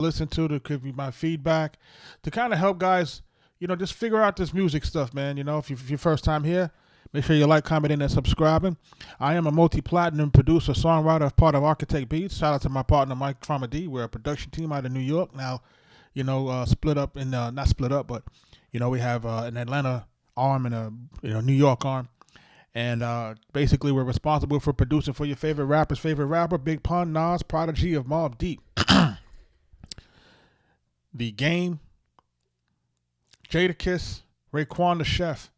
listen to give me my feedback, to kind of help guys, just figure out this music stuff, man. If you're your first time here, make sure you like, commenting, and subscribing. I am a multi-platinum producer, songwriter, part of Arkatech Beatz. Shout out to my partner, Mike Farmer D. We're a production team out of New York. Now, split up in, not split up, but, we have an Atlanta arm and a New York arm. And basically, we're responsible for producing for your favorite rapper's favorite rapper, Big Pun, Nas, Prodigy of Mobb Deep. The Game, Jadakiss, Raekwon the Chef,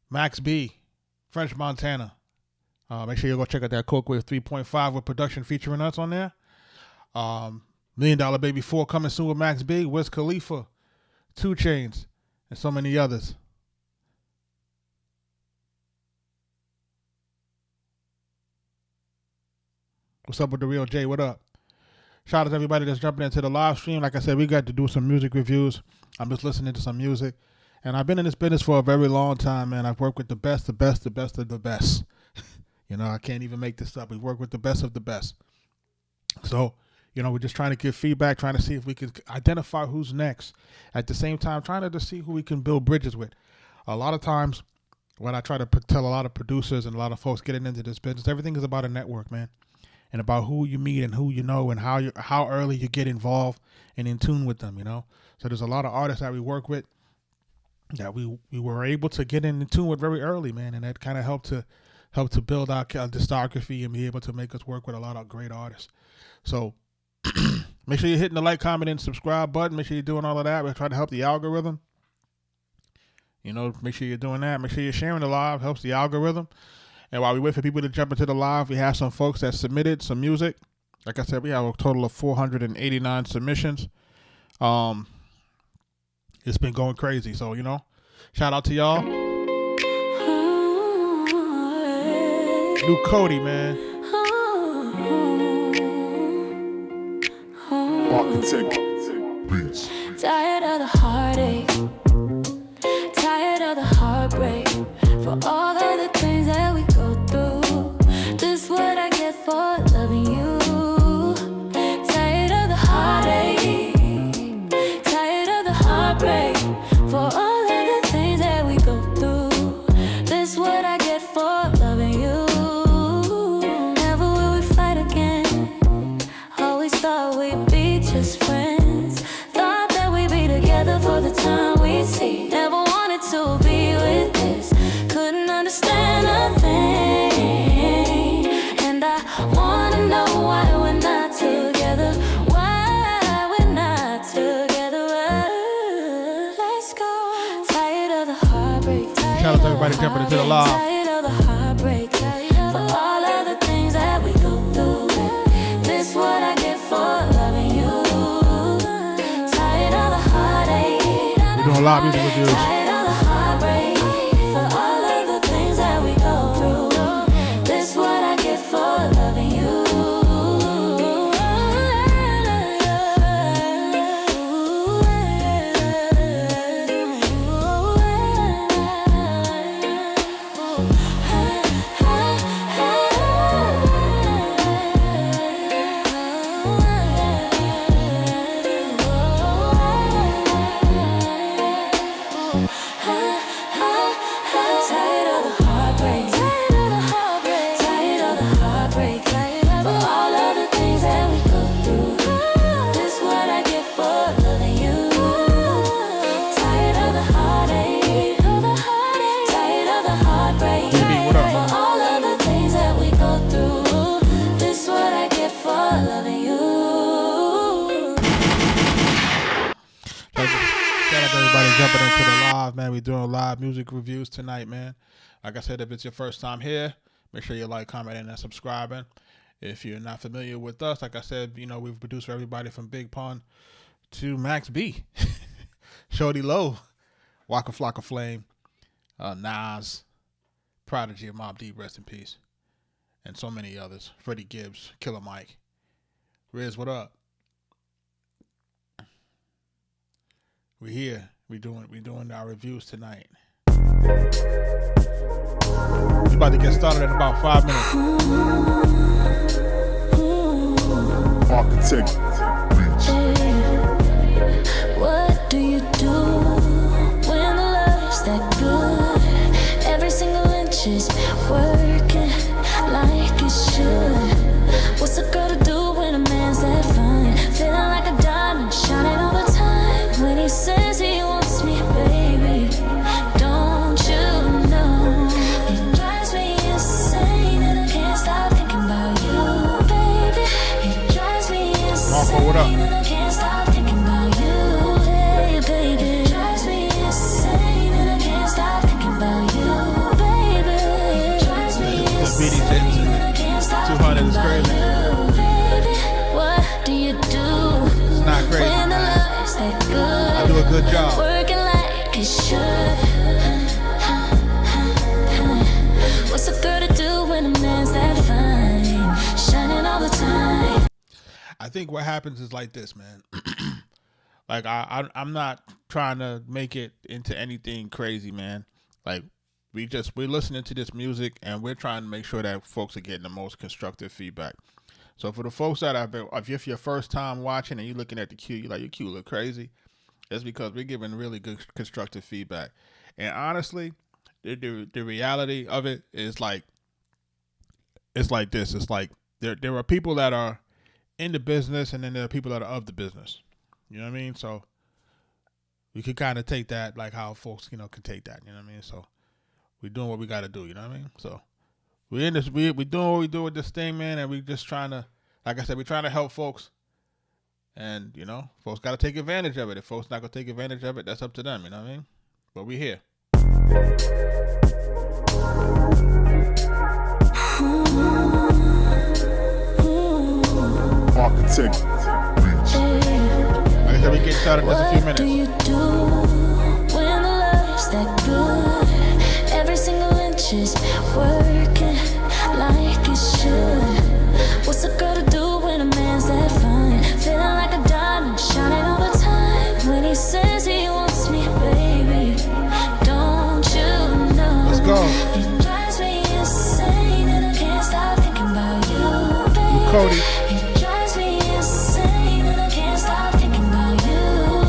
Max B, French Montana. Make sure you go check out that Coke Wave 3.5 with production featuring us on there. $1 Million Baby 4 coming soon with Max B, Wiz Khalifa, 2 Chainz, and so many others. What's up with the Real J? What up? Shout out to everybody that's jumping into the live stream. Like I said, we got to do some music reviews. I'm just listening to some music. And I've been in this business for a very long time, man. I've worked with the best of the best. I can't even make this up. We work with the best of the best. So, we're just trying to give feedback, trying to see if we can identify who's next. At the same time, trying to see who we can build bridges with. A lot of times, when I try to tell a lot of producers and a lot of folks getting into this business, everything is about a network, man. And about who you meet and who you know and how early you get involved and in tune with them, So there's a lot of artists that we work with that we were able to get in tune with very early, man. And that kind of helped to build our discography and be able to make us work with a lot of great artists. So make sure you're hitting the like, comment, and subscribe button. Make sure you're doing all of that. We're trying to help the algorithm. Make sure you're doing that. Make sure you're sharing the live. Helps the algorithm. And while we wait for people to jump into the live, we have some folks that submitted some music. Like I said, we have a total of 489 submissions. It's been going crazy. So, shout out to y'all. New Cody, man. Arkatech Beatz. Tired of the heartache. Tired of the heartbreak. For all of the things that we go through, this what I get for loving you. Tired of the heartache, tired of the heartbreak. For all of the things that we go through, this what I get for loving you. Never will we fight again. Always thought we'd be just friends. Thought that we'd be together for the time we see. Never wanted to be with this. Couldn't understand a thing. And I wanna know why we're not together. Why we're not together. Let's go. Tired of the heartbreak. Shout out to everybody jumping into the live. Tired of the heartbreak. For all of the things that we go through. This what I get for loving you. Tired of the heartache. We're doing live music reviews. Tired of the heartbreak. For all of the things that we go through. This what I get for loving you. Tired of the heartbreak. Tired of the heartbreak. For all of the things that we go through. This what I get for loving you. Tired of the heartache. Tired of the heartbreak. For all of the things that we go through. This what I get for loving you. Shout out to everybody jumping into the live, man. We're doing live music reviews tonight, man. Like I said, if it's your first time here, make sure you like, commenting, and subscribing. If you're not familiar with us, like I said, we've produced for everybody from Big Pun to Max B, Shorty Low, Waka Flocka Flame, Nas, Prodigy of Mobb Deep, rest in peace, and so many others. Freddie Gibbs, Killer Mike. Riz, what up? We here. We doing our reviews tonight. We about to get started in about 5 minutes. Arkatech Beatz. what up? Beatz hits 200 is crazy. What do you do? It's not crazy, when the man. love's that good? I do a good job. Working like it should. What's a girl to do when a man's that fine? Shining all the time. I think what happens is like this, man. Like I'm not trying to make it into anything crazy, man. Like we're listening to this music and we're trying to make sure that folks are getting the most constructive feedback. So for the folks that have been, if your first time watching and you're looking at the cue, you're like, your cue look crazy. That's because we're giving really good constructive feedback. And honestly, the reality of it is like, it's like this. It's like there are people that are in the business and then there are people that are of the business. You know what I mean? So we could kind of take that like how folks, can take that. You know what I mean? So we're doing what we got to do. You know what I mean? So we're in this. We're doing what we do with this thing, man. And we just trying to, like I said, we're trying to help folks. And folks got to take advantage of it. If folks not gonna take advantage of it, that's up to them. You know what I mean? But we here. Arkatech Beatz. Like I said, we get started in just a few minutes. What do you do when the love's that good? Every single inch is working like it should. What's a girl to do when a man's that fine? Feeling like a diamond, shining all the time. When he says he wants me, baby, don't you know? Let's go. It drives me insane and I can't stop thinking about you, baby. Cody. It drives me insane and I can't stop thinking about you,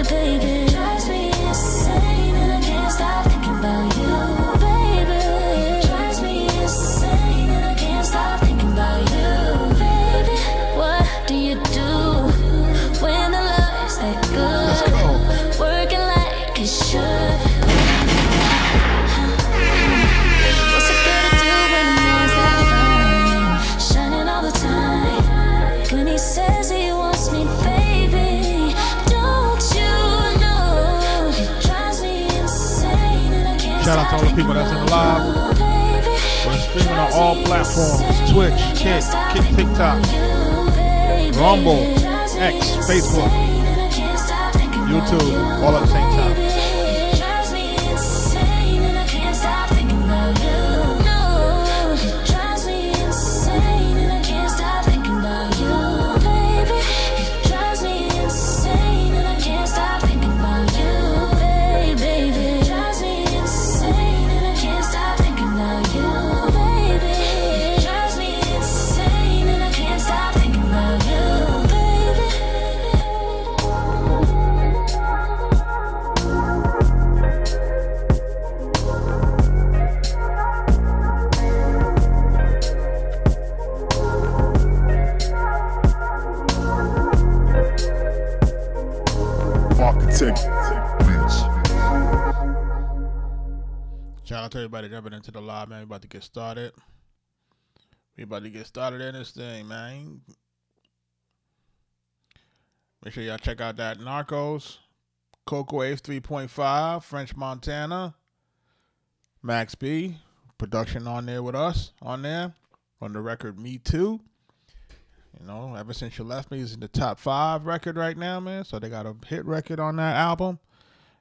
baby. It drives me insane and I can't stop thinking about you, baby. It drives me insane and I can't stop thinking about you, baby. What do you do when the love's that good? Let's go. Working like it should. What's a girl to do when a man's that fine? Shining all the time. When he says he wants me, baby, don't you know? It drives me insane and I can't Shout out to all the people that's in the live. We're streaming on all platforms: Twitch, Kick, TikTok, Rumble, X, Facebook, YouTube, all at the same time. Arkatech Beatz. Shout out to everybody jumping into the live, man. We about to get started. We about to get started in this thing, man. Make sure y'all check out that Narcos, Coco Waves 3.5, French Montana, Max B, production on there with us, on there, on the record Me Too. Ever Since You Left Me is in the top 5 record right now, man. So they got a hit record on that album,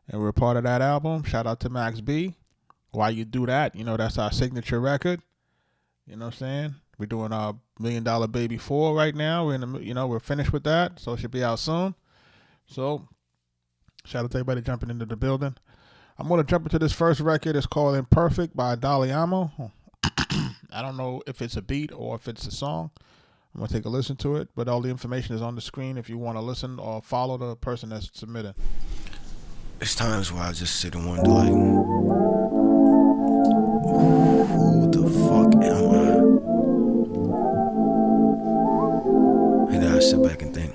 and we're part of that album. Shout out to Max B. Why You Do That? That's our signature record. You know what I'm saying? We're doing our $1 Million Baby 4 right now. We're in the, we're finished with that, so it should be out soon. So, shout out to everybody jumping into the building. I'm gonna jump into this first record. It's called Imperfect by Daliamo. I don't know if it's a beat or if it's a song. I'm gonna take a listen to it, but all the information is on the screen if you want to listen or follow the person that's submitting. There's times where I just sit and wonder, like, who the fuck am I? And then I sit back and think.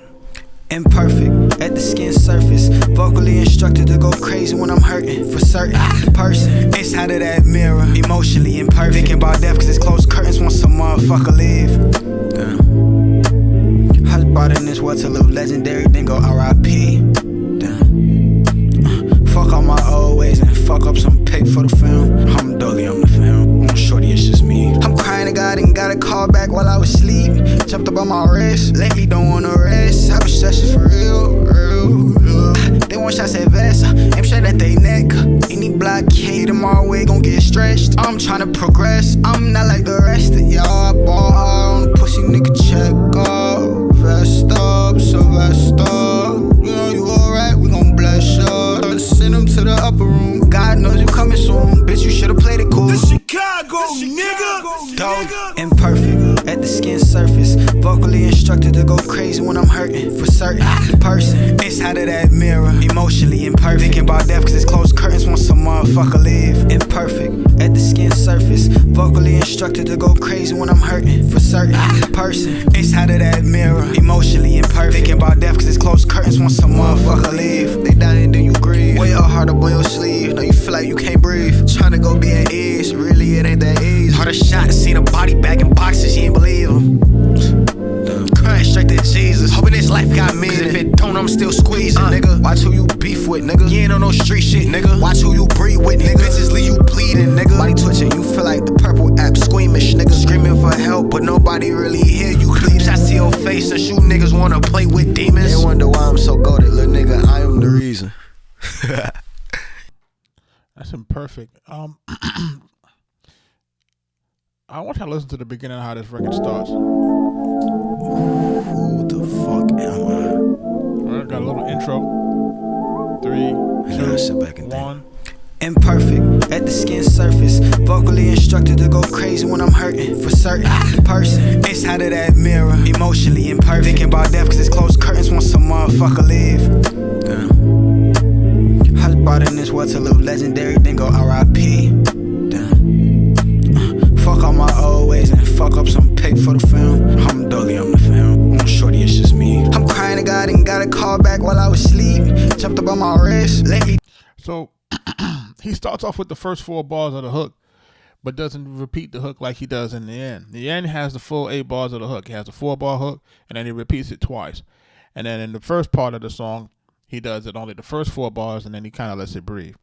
Imperfect, at the skin surface. Vocally instructed to go crazy when I'm hurting. For certain, person inside of that mirror. Emotionally imperfect. Thinking about death cause it's closed curtains once a motherfucker leave. Damn. brought in this world to live legendary, then go R.I.P. Damn. Fuck all my old ways and fuck up some paper for the film. I'm Dolly, I'm the film. On shorty, it's just me. I'm crying to God and got a call back while I was asleep. Jumped up on my wrist. Lately, don't wanna rest. I've been stressing for real. They want shots at vest. Aim straight at they neck. Any blockade tomorrow way gon' get stretched. I'm tryna progress. I'm not like the rest of y'all. I ball hard on the pussy nigga check up. Vest up, so vest up. You know you alright, we gon' bless ya. Send him to the upper room. God knows you coming soon. Bitch, you should've played it cool. Chicago, nigga. Dope, imperfect, at the skin surface. Vocally instructed to go crazy when I'm hurting. For certain, person inside of that mirror. Emotionally imperfect. Thinking about death cause it's closed curtains once some motherfucker leave. Imperfect, at the skin surface. Vocally instructed to go crazy when I'm hurting. For certain, person inside of that mirror. Emotionally imperfect. Thinking about death cause it's closed curtains once some motherfucker leave. They dying then you grieve. Wear your heart up on your sleeve. Now you feel like you can't breathe. Tryna go be at ease. Really it ain't that easy. Heard a shot, seen a body bag in boxes. She ain't believe him. Crying straight to Jesus. Hoping this life got me. If it don't, I'm still squeezing, nigga. Watch who you beef with, nigga. You ain't on no street shit, nigga. Watch who you breathe with, nigga. Bitches leave you bleeding, nigga. Body twitching, you feel like the purple app squeamish, nigga. Screaming for help, but nobody really hear you pleading. Shots to your face and shoot niggas wanna play with demons. They wonder why I'm so goated, little nigga. I am the reason. That's imperfect. I want you to listen to the beginning of how this record starts. Who the fuck am I? All right, got a little intro. 3, 2, sit back and 1. Imperfect, at the skin surface. Vocally instructed to go crazy when I'm hurting. For certain, person inside of that mirror. Emotionally imperfect. Thinking about death cause it's closed curtains once some motherfucker leave. Damn. I was brought in this world to live legendary, then go R.I.P. Damn. Fuck all my old ways and fuck up some paper for the film. I'm Dolly, I'm the film. On shorty, it's just me. I'm crying to God and got a call back while I was asleep. Jumped up on my wrist. Lately. So he starts off with the first 4 bars of the hook, but doesn't repeat the hook like he does in the end. The end has the full 8 bars of the hook. He has a 4-bar hook, and then he repeats it twice. And then in the first part of the song, he does it only the first 4 bars, and then he kind of lets it breathe.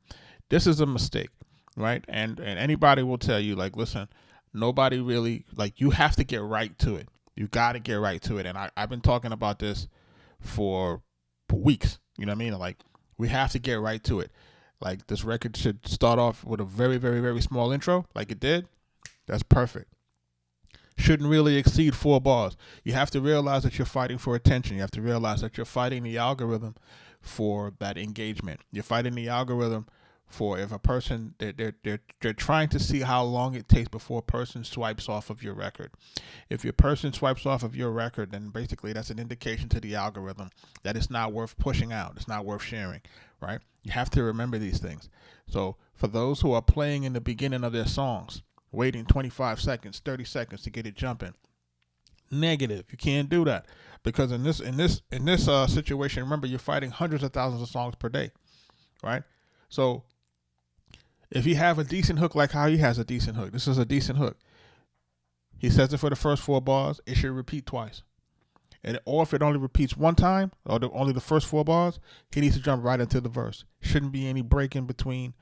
This is a mistake, right? And anybody will tell you, like, listen, nobody really, like, you have to get right to it. You got to get right to it. And I've been talking about this for weeks. You know what I mean? Like, we have to get right to it. Like, this record should start off with a very, very, very small intro, like it did. That's perfect. Shouldn't really exceed 4 bars. You have to realize that you're fighting for attention. You have to realize that you're fighting the algorithm for that engagement. You're fighting the algorithm for if a person, they're trying to see how long it takes before a person swipes off of your record. If your person swipes off of your record, then basically that's an indication to the algorithm that it's not worth pushing out. It's not worth sharing, right? You have to remember these things. So for those who are playing in the beginning of their songs, waiting 25 seconds, 30 seconds to get it jumping, negative. You can't do that because in this situation, remember, you're fighting hundreds of thousands of songs per day, right? So if you have a decent hook like how he has a decent hook, this is a decent hook. He says it for the first 4 bars, it should repeat twice. Or if it only repeats one time, or only the first 4 bars, he needs to jump right into the verse. Shouldn't be any break in between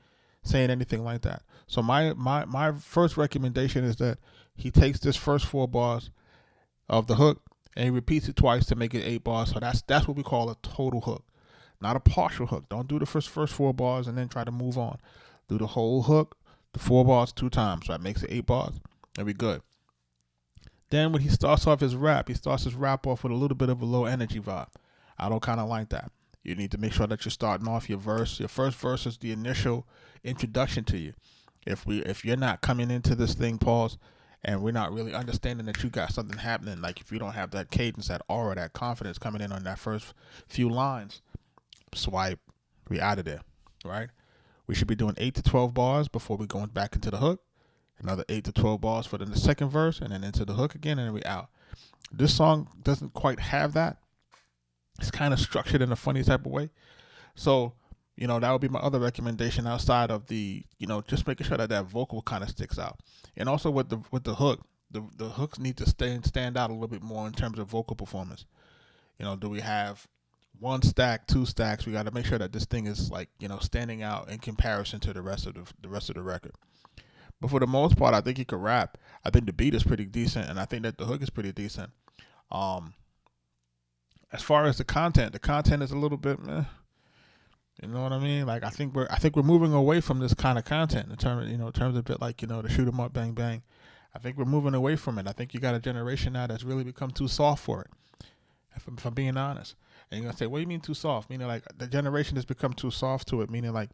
saying anything like that. So my first recommendation is that he takes this first 4 bars of the hook and he repeats it twice to make it 8 bars. So that's what we call a total hook, not a partial hook. Don't do the first 4 bars and then try to move on. Do the whole hook, the 4 bars 2 times. So that makes it 8 bars. That'll be good. Then when he starts off his rap, he starts his rap off with a little bit of a low energy vibe. I don't kind of like that. You need to make sure that you're starting off your verse. Your first verse is the initial introduction to you. If you're not coming into this thing, pause, and we're not really understanding that you got something happening, like if you don't have that cadence, that aura, that confidence coming in on that first few lines, swipe, we out of there, right? We should be doing 8 to 12 bars before we go back into the hook. Another 8 to 12 bars for the second verse, and then into the hook again, and then we out. This song doesn't quite have that. It's kind of structured in a funny type of way. So, that would be my other recommendation outside of the, just making sure that vocal kind of sticks out. And also with the hook, the hooks need to stand out a little bit more in terms of vocal performance. do we have one stack, two stacks? We got to make sure that this thing is like, standing out in comparison to the rest of the record. But for the most part, I think he could rap. I think the beat is pretty decent, and I think that the hook is pretty decent. As far as the content is a little bit meh. You know what I mean? Like I think we're moving away from this kind of content in terms of it, like the shoot 'em up, bang bang. I think we're moving away from it. I think you got a generation now that's really become too soft for it. If I'm being honest, and you're gonna say, "What do you mean too soft?" Meaning like the generation has become too soft to it. Meaning like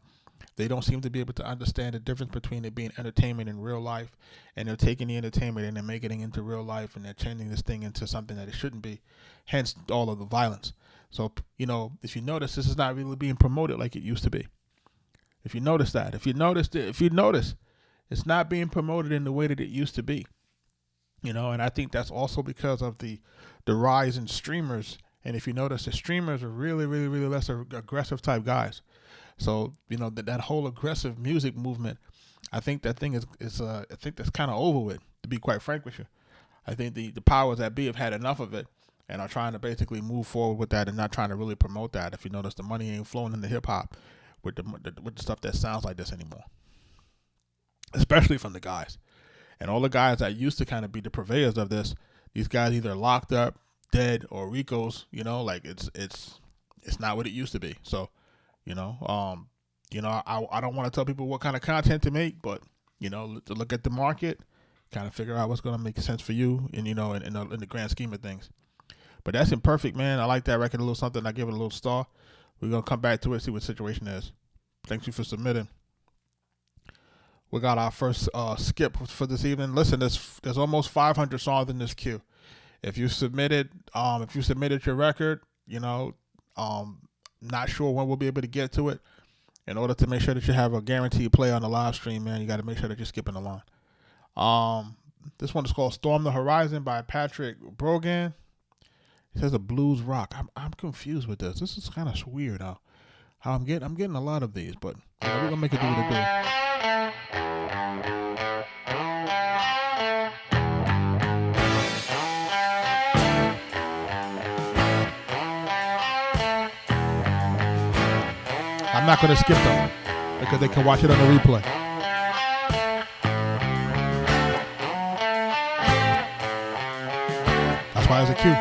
they don't seem to be able to understand the difference between it being entertainment in real life, and they're taking the entertainment and they're making it into real life, and they're changing this thing into something that it shouldn't be. Hence all of the violence. So, if you notice, this is not really being promoted like it used to be. If you notice, it's not being promoted in the way that it used to be. And I think that's also because of the rise in streamers. And if you notice, the streamers are really, really, really less aggressive type guys. So, that whole aggressive music movement, I think that thing I think that's kind of over with, to be quite frank with you. I think the powers that be have had enough of it and are trying to basically move forward with that and not trying to really promote that. If you notice, the money ain't flowing into hip hop with the stuff that sounds like this anymore, especially from the guys. And all the guys that used to kind of be the purveyors of this, these guys either locked up, dead, or Ricos. Like it's not what it used to be. So, I don't want to tell people what kind of content to make, but to look at the market, kind of figure out what's going to make sense for you, and in the grand scheme of things. But that's Imperfect, man. I like that record a little something. I give it a little star. We're gonna come back to it, see what the situation is. Thank you for submitting. We got our first skip for this evening. Listen, there's almost 500 songs in this queue. If you submitted your record, not sure when we'll be able to get to it. In order to make sure that you have a guaranteed play on the live stream, man, you got to make sure that you're skipping the line. This one is called "Storm the Horizon" by Patrick Brogan. It says a blues rock. I'm confused with this. This is kind of weird how I'm getting a lot of these, but we're gonna make it do what it do. I'm not going to skip them because they can watch it on the replay. That's why it's a cue.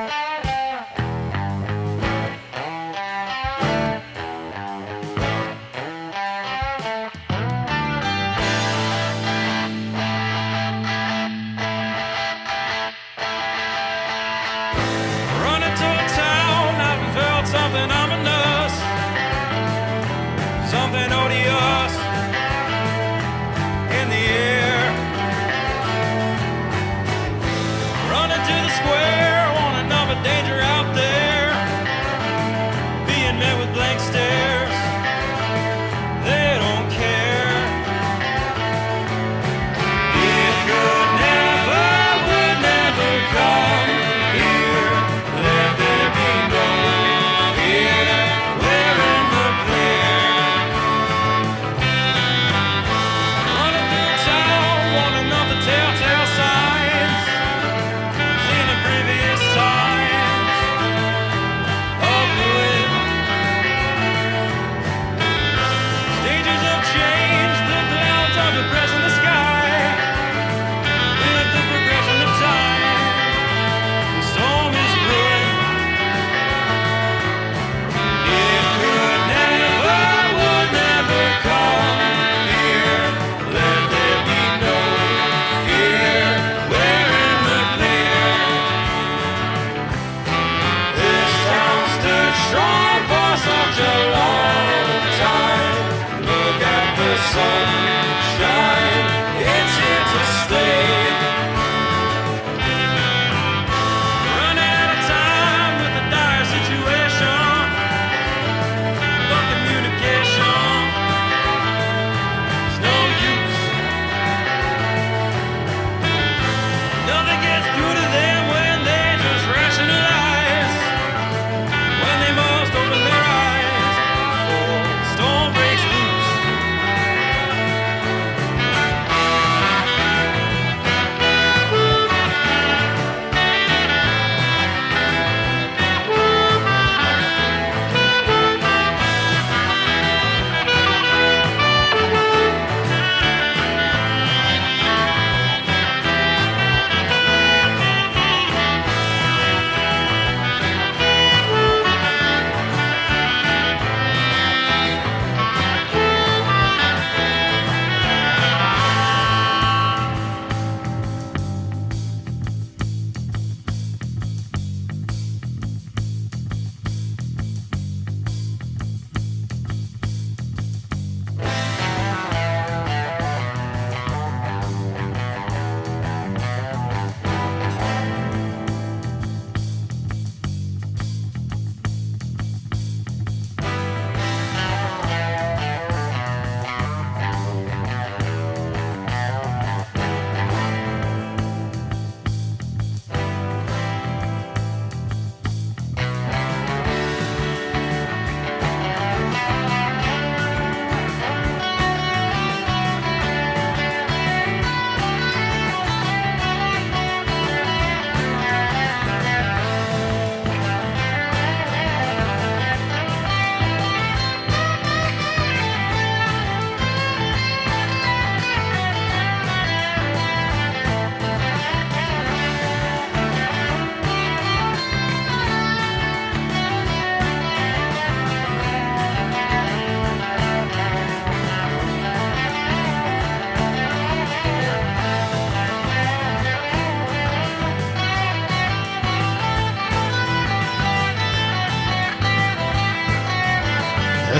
Running to a town, I've felt something ominous, something odious in the air. Running to the square, warning of a danger out there, being met with blank stares. They don't care. It could never, would never come here. Let there be no fear. We're in the clear.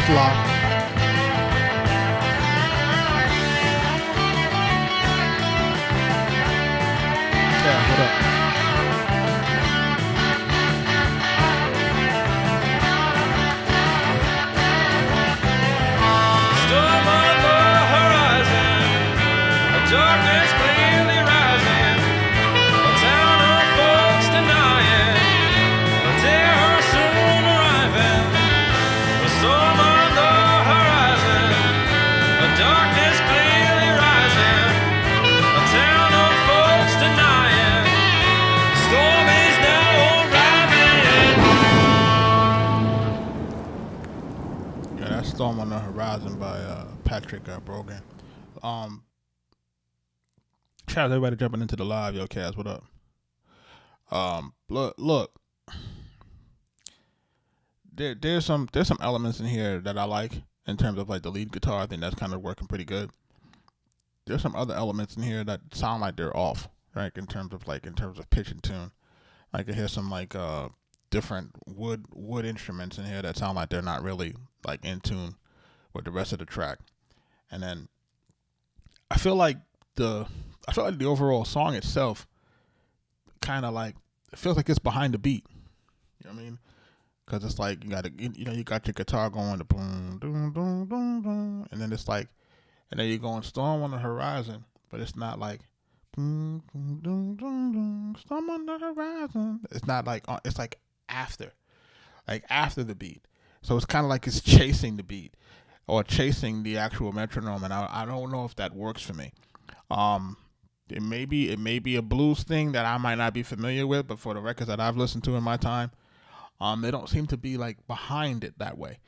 It's live. Yeah, what up? Storm on the horizon, a darkness clearly rising, a town of folks denying, a terror soon arriving. A storm on the horizon, a darkness clearly rising, a town of folks denying, the storm is now arriving. Yeah, that's Storm on the Horizon by Patrick Brogan. Shout out to everybody jumping into the live, yo, Kaz, what up? Look, there's some elements in here that I like in terms of like the lead guitar. I think that's kind of working pretty good. There's some other elements in here that sound like they're off, right? In terms of pitch and tune. I can hear some like different wood instruments in here that sound like they're not really like in tune with the rest of the track. And then I feel like the overall song itself kind of like, it feels like it's behind the beat. You know what I mean? Because it's like you got your guitar going, the boom, boom, boom, boom, boom, and then it's like, and then you're going Storm on the Horizon, but it's not like boom, boom, boom, boom, boom, Storm on the Horizon. It's not like it's like after the beat. So it's kind of like it's chasing the beat or chasing the actual metronome, and I don't know if that works for me. It may be a blues thing that I might not be familiar with, but for the records that I've listened to in my time, they don't seem to be like behind it that way.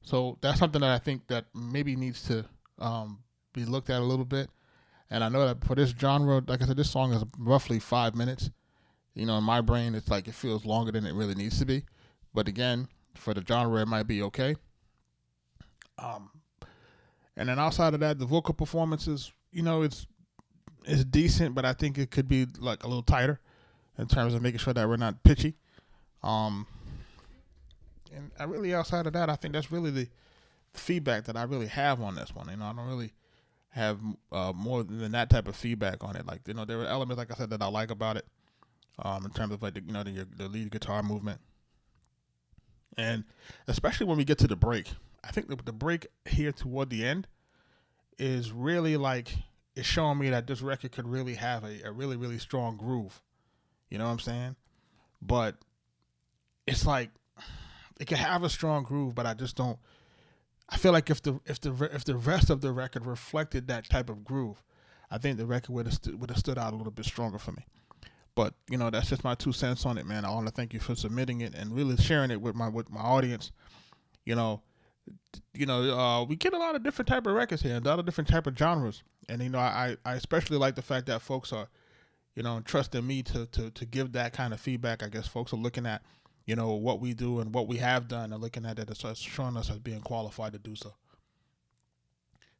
So that's something that I think that maybe needs to be looked at a little bit. And I know that for this genre, like I said, this song is roughly 5 minutes. You know, in my brain, it's like it feels longer than it really needs to be. But again, for the genre, it might be okay. And then outside of that, the vocal performances, you know, it's decent, but I think it could be like a little tighter in terms of making sure that we're not pitchy. And I really, outside of that, I think that's really the feedback that I really have on this one. You know, I don't really have more than that type of feedback on it. Like, you know, there are elements, like I said, that I like about it in terms of like the lead guitar movement, and especially when we get to the break. I think the break here toward the end is really like, it's showing me that this record could really have a really, really strong groove. You know what I'm saying? But it's like, it can have a strong groove, but I just don't. I feel like if the rest of the record reflected that type of groove, I think the record would have stood out a little bit stronger for me. But you know, that's just my 2 cents on it, man. I want to thank you for submitting it and really sharing it with my audience. You know, we get a lot of different type of records here, a lot of different type of genres, and you know, I especially like the fact that folks are, you know, trusting me to give that kind of feedback. I guess folks are looking at, you know, what we do and what we have done, and looking at it as showing us as being qualified to do so.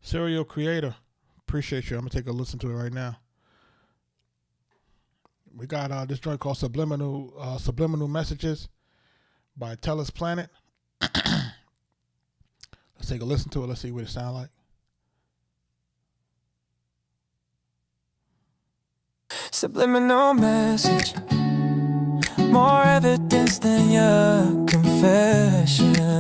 Serial Creator, appreciate you. I'm gonna take a listen to it right now. We got this joint called Subliminal Messages by Tellus Planet. Let's take a listen to it. Let's see what it sounds like. Subliminal message, more evidence than your confession.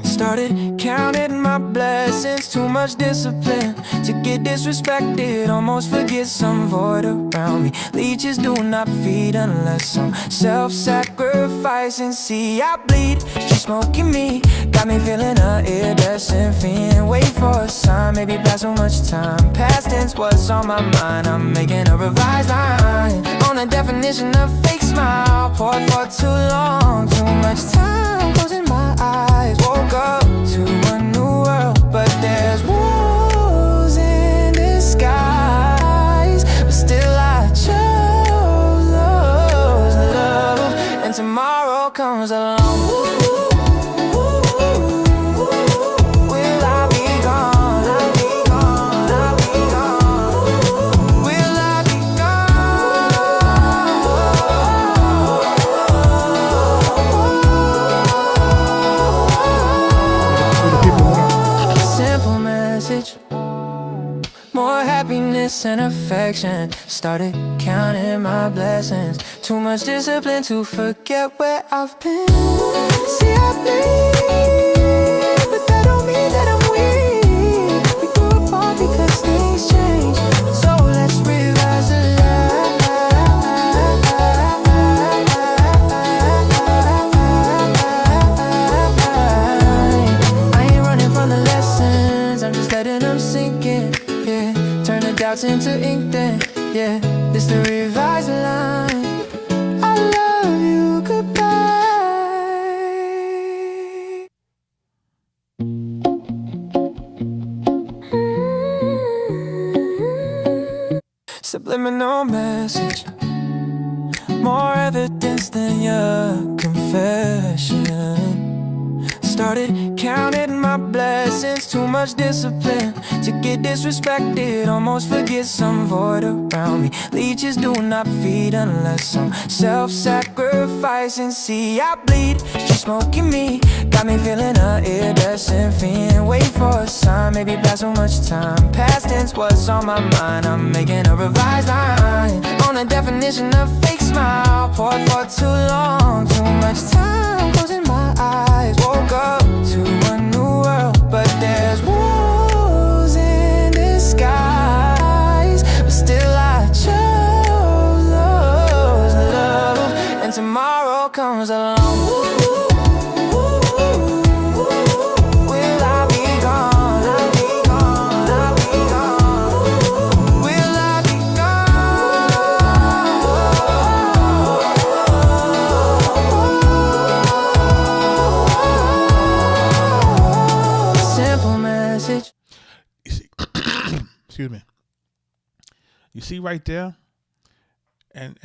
Started counting my blessings, too much discipline to get disrespected, almost forget some void around me. Leeches do not feed unless I'm self-sacrificing. See, I bleed, she's smoking me, got me feeling a iridescent fiend. Wait for a sign, maybe pass so much time. Past tense, what's on my mind? I'm making a revised line on the definition of fake smile. Poured for too long, too much time closing my eyes. Woke up to a new world, but there's wolves in disguise. But still I chose love, and tomorrow comes along. happiness and affection. Started counting my blessings. Too much discipline to forget where I've been. See, I bleed, but that don't mean that I'm weak. We grew apart because things change. So let's revise the line. I ain't running from the lessons, I'm just letting them sink in. Yeah, turn the doubts into ink then. Yeah, it's the revised line. I love you, goodbye. Subliminal message, more evidence than your confession. Started counting my blessings. Too much discipline to get disrespected. Almost forget some void around me. Leeches do not feed unless I'm self-sacrificing. See, I bleed, she's smoking me. Got me feeling a iridescent fiend. Wait for a sign, maybe pass so much time. Past tense, what's on my mind? I'm making a revised line on a definition of fake smile. Poured for too long, too much time closing my eyes. Woke up to a new world, but there's wolves in disguise. But still I chose love, and tomorrow comes along. Will I be gone? I'll be gone, I'll be gone. Will I be gone? Simple message. You see, excuse me. You see right there, and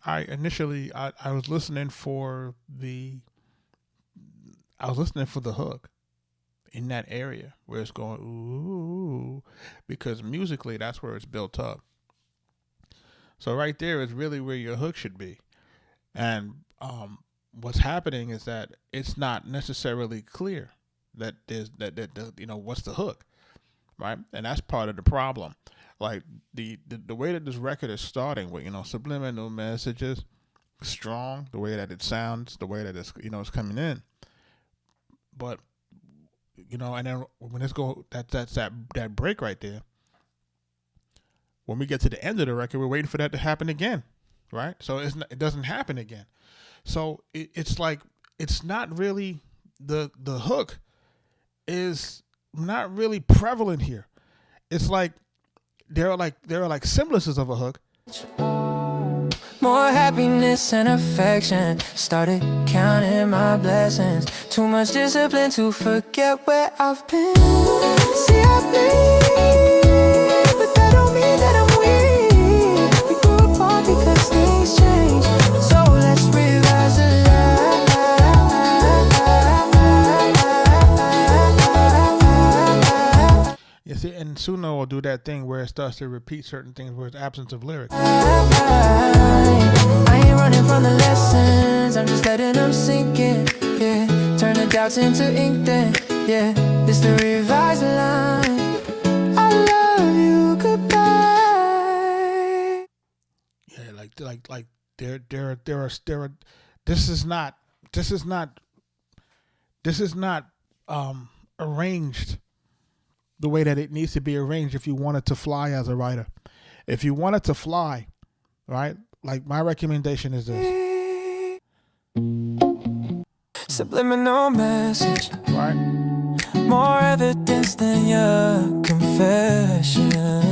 I initially I was listening for the hook in that area where it's going ooh, because musically that's where it's built up. So right there is really where your hook should be, and what's happening is that it's not necessarily clear that there's that what's the hook, right? And that's part of the problem. Like the way that this record is starting with, subliminal messages, strong, the way that it sounds, the way that it's it's coming in. But and then when it's that break right there, when we get to the end of the record, we're waiting for that to happen again, right? So it doesn't happen again. So it's like it's not really the hook is not really prevalent here. It's like there are like semblances of a hook. More happiness and affection. Started counting my blessings. Too much discipline to forget where I've been. See, I bleed, but that don't mean that I'm weak. We grew apart because things change. So let's revise the line. You see, and Suno will do that thing where it starts to repeat certain things where it's absence of lyrics. I ain't running from the lessons, I'm just letting them sink in. Yeah, turn the doubts into ink then. Yeah, it's the revised line. I love you, goodbye. Yeah, like there are. This is not arranged the way that it needs to be arranged if you want it to fly as a writer. If you want it to fly, right? Like my recommendation is this. Subliminal message, right? more evidence than your confession.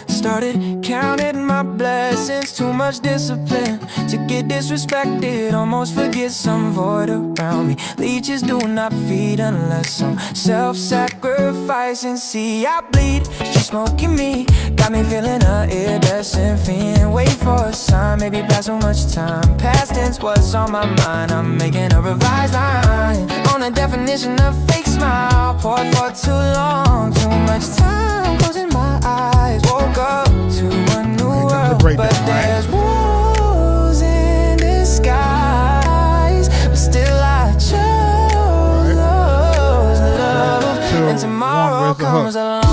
Started counting my blessings. Too much discipline to get disrespected. Almost forget some void around me. Leeches do not feed unless I'm self-sacrificing. See, I bleed, she's smoking me. Got me feeling a iridescent fiend. Wait for a sign, maybe pass so much time. Past tense, what's on my mind? I'm making a revised line on a definition of fake smile. Poured for too long, too much time closing my eyes. Woke up to a new world, but there's wolves in disguise. But still I chose love, and tomorrow comes along.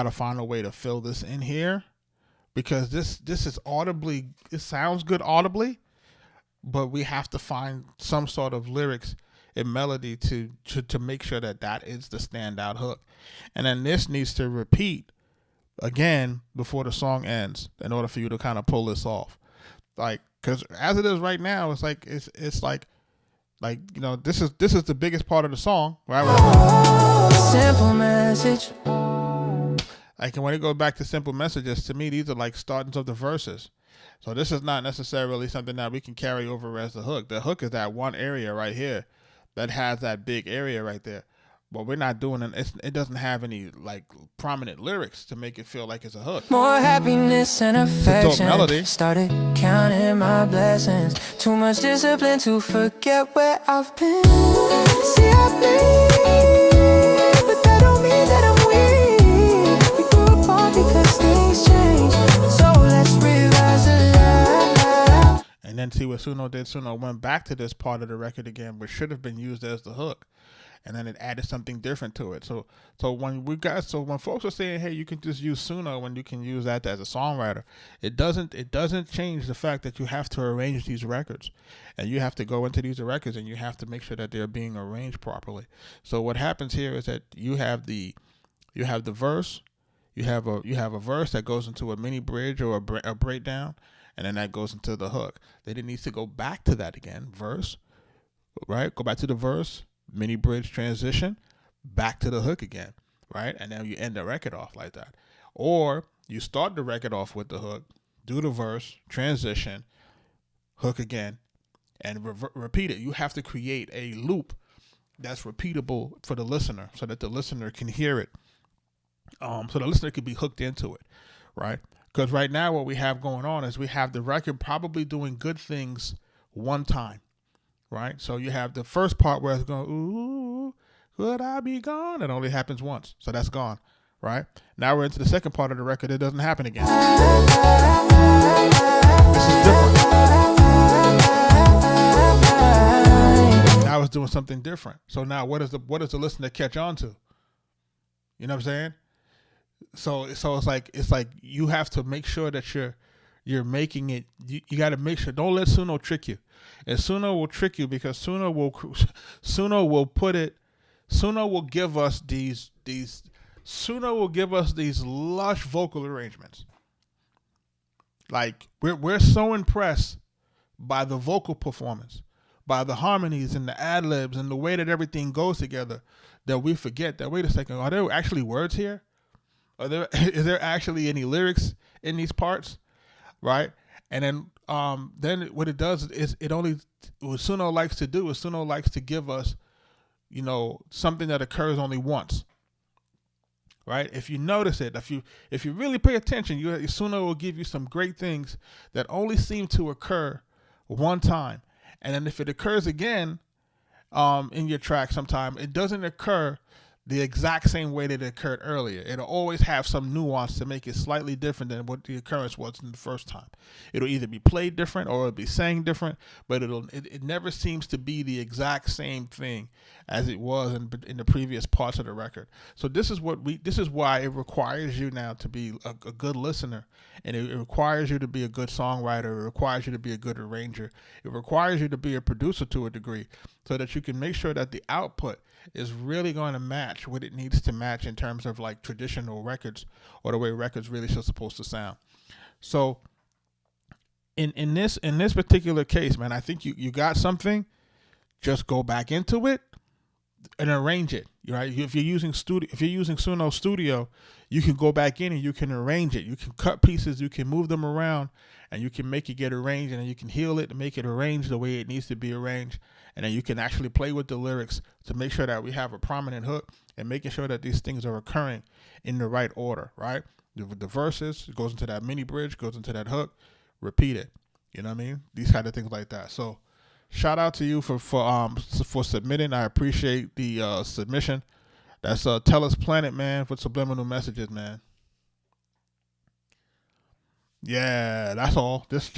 got to find a way to fill this in here, because this is audibly, it sounds good audibly, but we have to find some sort of lyrics and melody to make sure that is the standout hook. And then this needs to repeat again before the song ends in order for you to kind of pull this off. Like, because as it is right now, it's like you know, this is the biggest part of the song, right? Simple message. Like, and when it goes back to simple messages, to me, these are like startings of the verses. So this is not necessarily something that we can carry over as the hook. The hook is that one area right here that has that big area right there. But we're not doing it. It doesn't have any like prominent lyrics to make it feel like it's a hook. More happiness and affection. Melody. Started counting my blessings. Too much discipline to forget where I've been. See, I bleed, but that don't mean that I'm weak. We grew apart because things change. So let's revise the line. And then see what Suno did. Suno went back to this part of the record again, which should have been used as the hook. And then it added something different to it. So when folks are saying, hey, you can just use Suno when you can use that as a songwriter, it doesn't change the fact that you have to arrange these records, and you have to go into these records and you have to make sure that they're being arranged properly. So what happens here is that you have the verse, you have a verse that goes into a mini bridge or a breakdown, and then that goes into the hook. Then it needs to go back to that again, verse, right? Go back to the verse, mini bridge transition, back to the hook again, right? And then you end the record off like that. Or you start the record off with the hook, do the verse, transition, hook again, and repeat it. You have to create a loop that's repeatable for the listener so that the listener can hear it, so the listener can be hooked into it, right? Because right now what we have going on is we have the record probably doing good things one time. Right, so you have the first part where it's going, ooh, could I be gone? It only happens once, so that's gone. Right, now we're into the second part of the record. It doesn't happen again. This is different. Now it's doing something different. So now, what does the listener catch on to? You know what I'm saying? So it's like you have to make sure that you're making it. You got to make sure. Don't let Suno trick you. And Suno will trick you because Suno will give us these lush vocal arrangements. Like we're so impressed by the vocal performance, by the harmonies and the ad libs and the way that everything goes together, that we forget that, wait a second, are there actually words here? Is there actually any lyrics in these parts? Right? And then what it does is what Suno likes to do is Suno likes to give us, you know, something that occurs only once. Right? If you notice it, if you really pay attention, Suno will give you some great things that only seem to occur one time. And then if it occurs again in your track sometime, it doesn't occur the exact same way that it occurred earlier. It'll always have some nuance to make it slightly different than what the occurrence was in the first time. It'll either be played different or it'll be sang different, but it never seems to be the exact same thing as it was in the previous parts of the record. So this is why it requires you now to be a good listener, and it requires you to be a good songwriter. It requires you to be a good arranger. It requires you to be a producer to a degree, so that you can make sure that the output is really going to match what it needs to match in terms of like traditional records or the way records really are supposed to sound. So in this particular case, man, I think you got something. Just go back into it and arrange it. Right? If you're using Suno Studio, you can go back in and you can arrange it. You can cut pieces, you can move them around, and you can make it get arranged, and then you can heal it and make it arranged the way it needs to be arranged. And then you can actually play with the lyrics to make sure that we have a prominent hook and making sure that these things are occurring in the right order, right? The verses, it goes into that mini bridge, goes into that hook, repeat it. You know what I mean? These kind of things like that. So shout out to you for submitting. I appreciate the submission. That's Tell Us Planet, man, with subliminal messages, man. Yeah, that's all. Just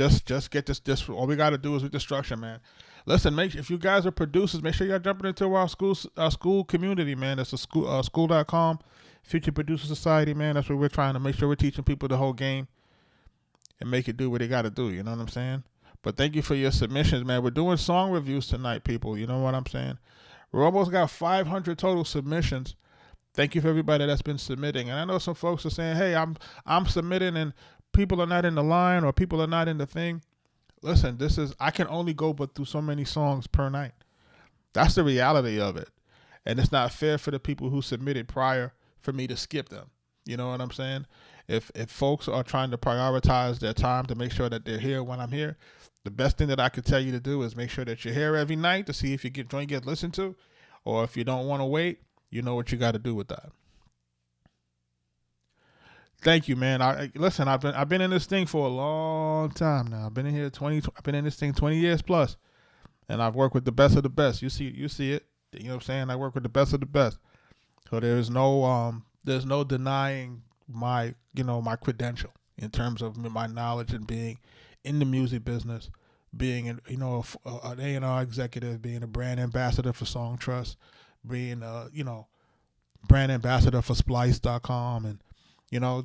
get this. All we got to do is with the structure, man. Listen, if you guys are producers, make sure y'all jumping into our school community, man. That's a school.com, Future Producer Society, man. That's what we're trying to make sure we're teaching people the whole game and make it do what they got to do. You know what I'm saying? But thank you for your submissions, man. We're doing song reviews tonight, people. You know what I'm saying? We're almost got 500 total submissions. Thank you for everybody that's been submitting. And I know some folks are saying, hey, I'm submitting and people are not in the line or people are not in the thing. Listen, I can only go but through so many songs per night. That's the reality of it. And it's not fair for the people who submitted prior for me to skip them. You know what I'm saying? If folks are trying to prioritize their time to make sure that they're here when I'm here, the best thing that I could tell you to do is make sure that you're here every night to see if your joint gets listened to, or if you don't want to wait, you know what you got to do with that. Thank you, man. Listen, I've been in this thing for a long time now. I've been in this thing 20 years plus, and I've worked with the best of the best. You see it. You know what I'm saying? I work with the best of the best. So there's no denying my credential in terms of my knowledge and being in the music business, being an A&R executive, being a brand ambassador for Song Trust, being brand ambassador for Splice.com, and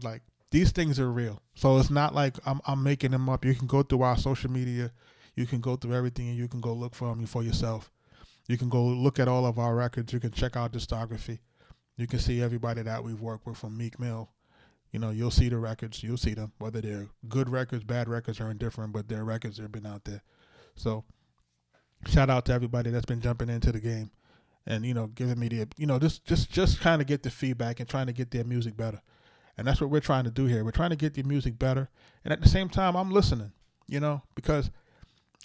like these things are real. So it's not like I'm making them up. You can go through our social media, you can go through everything, and you can go look for them for yourself. You can go look at all of our records. You can check our discography. You can see everybody that we've worked with from Meek Mill. You'll see the records. You'll see them, whether they're good records, bad records, or indifferent, but they're records that have been out there. So shout out to everybody that's been jumping into the game and, giving me the, just kind of get the feedback and trying to get their music better. And that's what we're trying to do here. We're trying to get the music better. And at the same time, I'm listening, because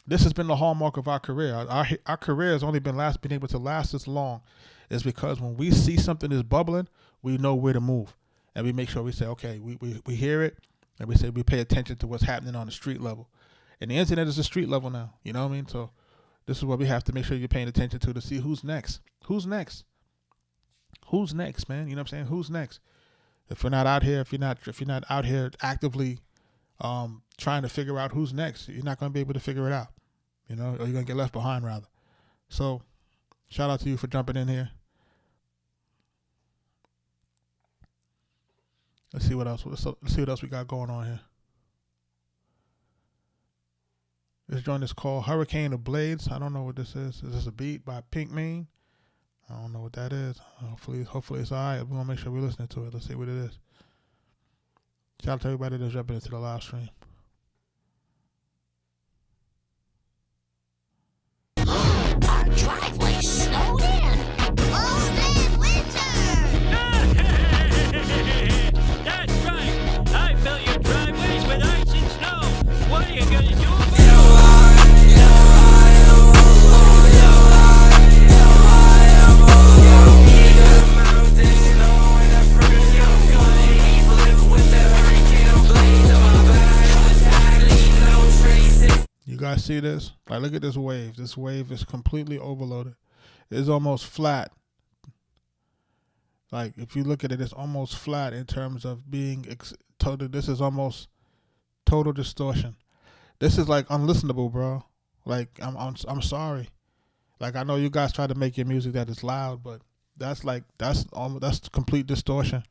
this has been the hallmark of our career. Our career has only been able to last this long is because when we see something is bubbling, we know where to move. And we make sure we say, okay, we hear it, and we pay attention to what's happening on the street level. And the internet is a street level now, you know what I mean? So this is what we have to make sure you're paying attention to see who's next. Who's next? Who's next, man? You know what I'm saying? Who's next? If you're not out here, if you're not out here actively trying to figure out who's next, you're not going to be able to figure it out, or you're going to get left behind rather. So shout out to you for jumping in here. Let's see what else. Let's see what else we got going on here. This joint is called Hurricane of Blades. I don't know what this is. Is this a beat by Pink Mean? I don't know what that is. Hopefully it's all right. We're going to make sure we're listening to it. Let's see what it is. Shout out to everybody that's jumping into the live stream. Our driveway snowed in. Oh, man, winter! That's right. I fill your driveways with ice and snow. What are you gonna do? You guys see this? Like, look at this wave. This wave is completely overloaded. It's almost flat. Like, if you look at it, it's almost flat in terms of being total. This is almost total distortion. This is like unlistenable, bro. Like, I'm sorry. Like, I know you guys try to make your music that is loud, but that's complete distortion.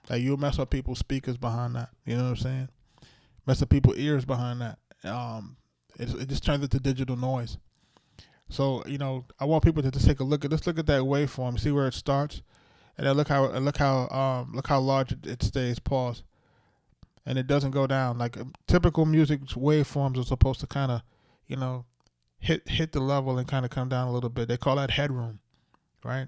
Like, you'll mess up people's speakers behind that. You know what I'm saying? Mess up people's ears behind that. It just turns into digital noise. So, I want people to just take a look at that waveform, see where it starts, and then look how large it stays. Pause, and it doesn't go down. Like typical music waveforms are supposed to kind of, hit the level and kind of come down a little bit. They call that headroom, right?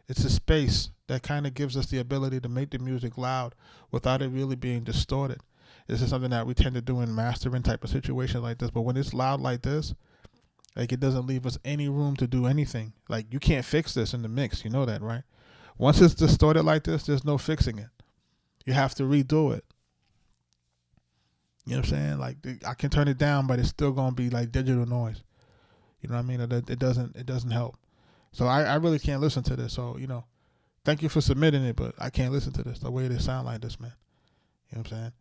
It's a space that kind of gives us the ability to make the music loud without it really being distorted. This is something that we tend to do in mastering type of situations like this. But when it's loud like this, like it doesn't leave us any room to do anything. Like you can't fix this in the mix. You know that, right? Once it's distorted like this, there's no fixing it. You have to redo it. You know what I'm saying? Like I can turn it down, but it's still going to be like digital noise. You know what I mean? It doesn't help. So I really can't listen to this. So, thank you for submitting it, but I can't listen to this the way they sound like this, man. You know what I'm saying?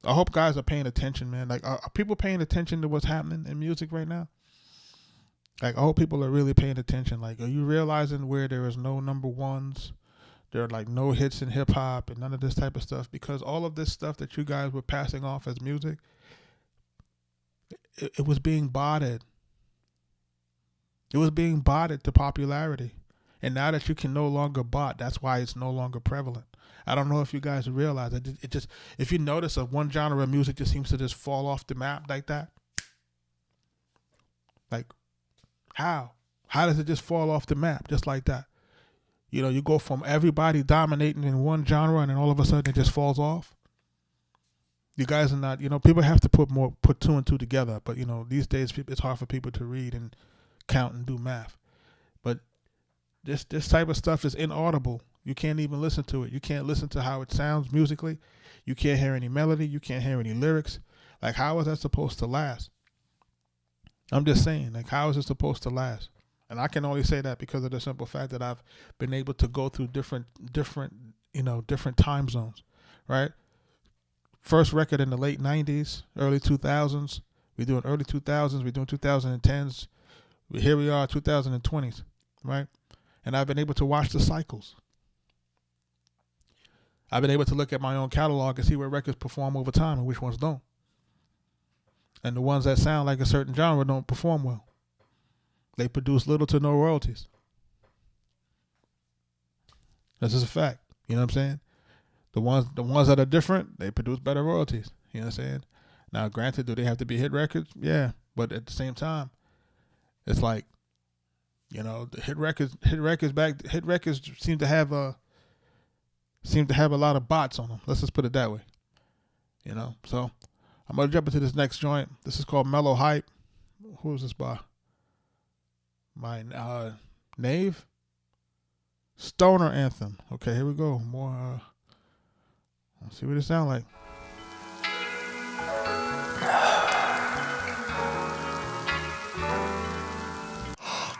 I hope guys are paying attention, man. Like, are people paying attention to what's happening in music right now? Like, I hope people are really paying attention. Like, are you realizing where there is no number ones? There are like no hits in hip hop and none of this type of stuff, because all of this stuff that you guys were passing off as music, it was being botted. It was being botted to popularity. And now that you can no longer bot, that's why it's no longer prevalent. I don't know if you guys realize it. It just, if you notice that one genre of music just seems to just fall off the map like that. Like, how? How does it just fall off the map just like that? You know, you go from everybody dominating in one genre and then all of a sudden it just falls off. You guys are not, you know, people have to put two and two together. But, you know, these days it's hard for people to read and count and do math. But this type of stuff is inaudible. You can't even listen to it. You can't listen to how it sounds musically. You can't hear any melody. You can't hear any lyrics. Like, how is that supposed to last? I'm just saying, like, how is it supposed to last? And I can only say that because of the simple fact that I've been able to go through different time zones, right? First record in the late 90s, early 2000s. We're doing early 2000s. We're doing 2010s. Here we are, 2020s, right? And I've been able to watch the cycles. I've been able to look at my own catalog and see where records perform over time and which ones don't. And the ones that sound like a certain genre don't perform well. They produce little to no royalties. This is a fact. You know what I'm saying? The ones that are different, they produce better royalties. You know what I'm saying? Now, granted, do they have to be hit records? Yeah. But at the same time, it's like, you know, the hit records seem to have a lot of bots on them. Let's just put it that way. You know, so I'm gonna jump into this next joint. This is called Mellow Hype. Who is this by? Nave? Stoner Anthem. Okay, here we go. More let's see what it sound like.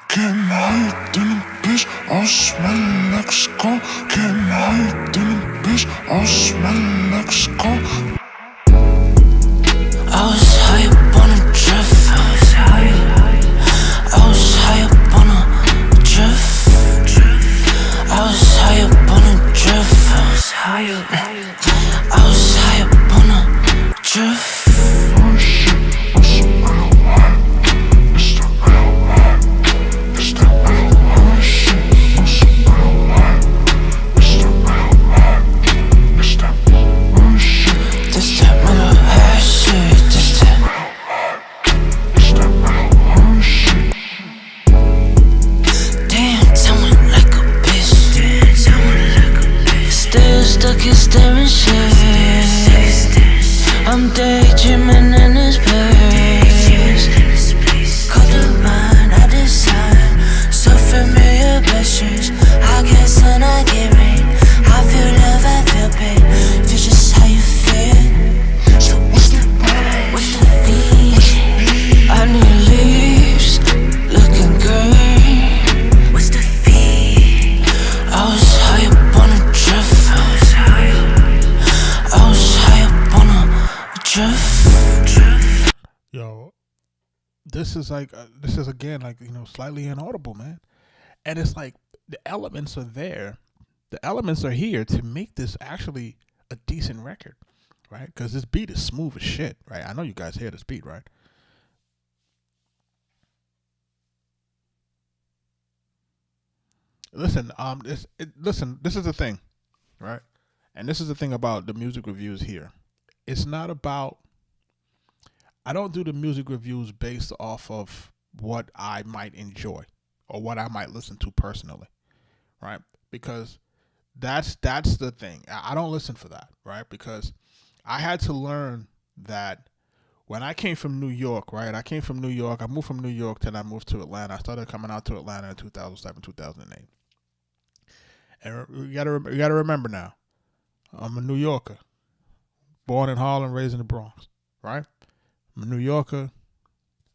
Can't hide in a bitch, I smell like skull. Can't hide in a bitch, I smell like skull. I was high up on a drift. I was high up on a drift. I was high up on a drift. I was high up on a drift. Oh shit, it's real high. It's the real high. It's the real high shit. It's real high. It's the real high. It's that real shit. This that real high shit. This that It's that real high shit. damn, someone like a bitch. Still stuck in staring shit. I'm daydreaming in this place. Call to mind, I decide. So familiar, but strange. I get sun, I get rain. I feel love, I feel pain. Feel just how you feel. So what's the vibe? What's the feel? I need leaves, looking green. What's the feel? I was high up on a drift. I was high up on a drift. Yo, this is again, like, you know, slightly inaudible, man. And it's like the elements are there. The elements are here to make this actually a decent record, right? Because this beat is smooth as shit, right? I know you guys hear this beat, right? Listen, this is the thing, right? And this is the thing about the music reviews here. It's not about, I don't do the music reviews based off of what I might enjoy or what I might listen to personally, right? Because that's the thing. I don't listen for that, right? Because I had to learn that when I came from New York, right? I moved from New York, then I moved to Atlanta. I started coming out to Atlanta in 2007, 2008. And you gotta remember now, I'm a New Yorker, born in Harlem, raised in the Bronx, right? I'm a New Yorker.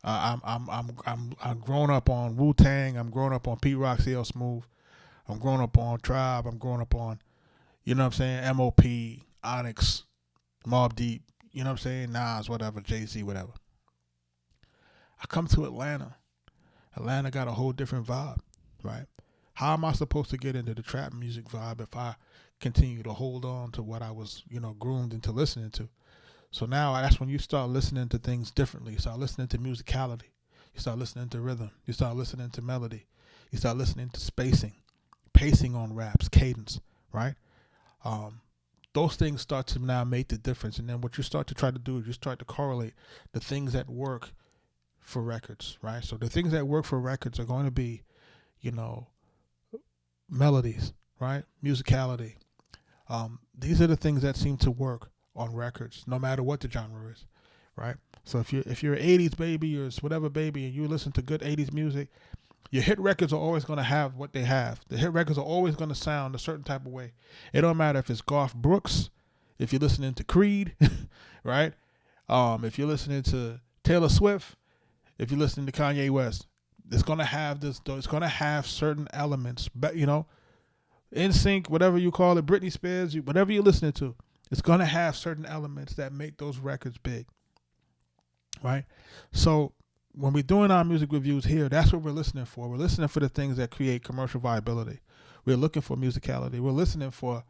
I'm grown up on Wu-Tang. I'm grown up on Pete Rock, CL Smooth. I'm grown up on Tribe. I'm grown up on, you know what I'm saying, MOP, Onyx, Mobb Deep. you know what I'm saying, Nas, whatever, Jay-Z, whatever. I come to Atlanta. Atlanta got a whole different vibe, right? How am I supposed to get into the trap music vibe if I continue to hold on to what I was, groomed into listening to? So now that's when you start listening to things differently. You start listening to musicality. You start listening to rhythm. You start listening to melody. You start listening to spacing, pacing on raps, cadence, right? Those things start to now make the difference. And then what you start to try to do is you start to correlate the things that work for records, right? So the things that work for records are going to be, melodies, right? Musicality. These are the things that seem to work on records, no matter what the genre is, right? So if you're an 80s baby or whatever baby and you listen to good 80s music, your hit records are always going to have what they have. The hit records are always going to sound a certain type of way. It don't matter if it's Garth Brooks, if you're listening to Creed, right? If you're listening to Taylor Swift, if you're listening to Kanye West, it's going to have this. It's going to have certain elements, but NSYNC, whatever you call it, Britney Spears, whatever you're listening to, it's going to have certain elements that make those records big, right? So when we're doing our music reviews here, that's what we're listening for. We're listening for the things that create commercial viability. We're looking for musicality. We're listening for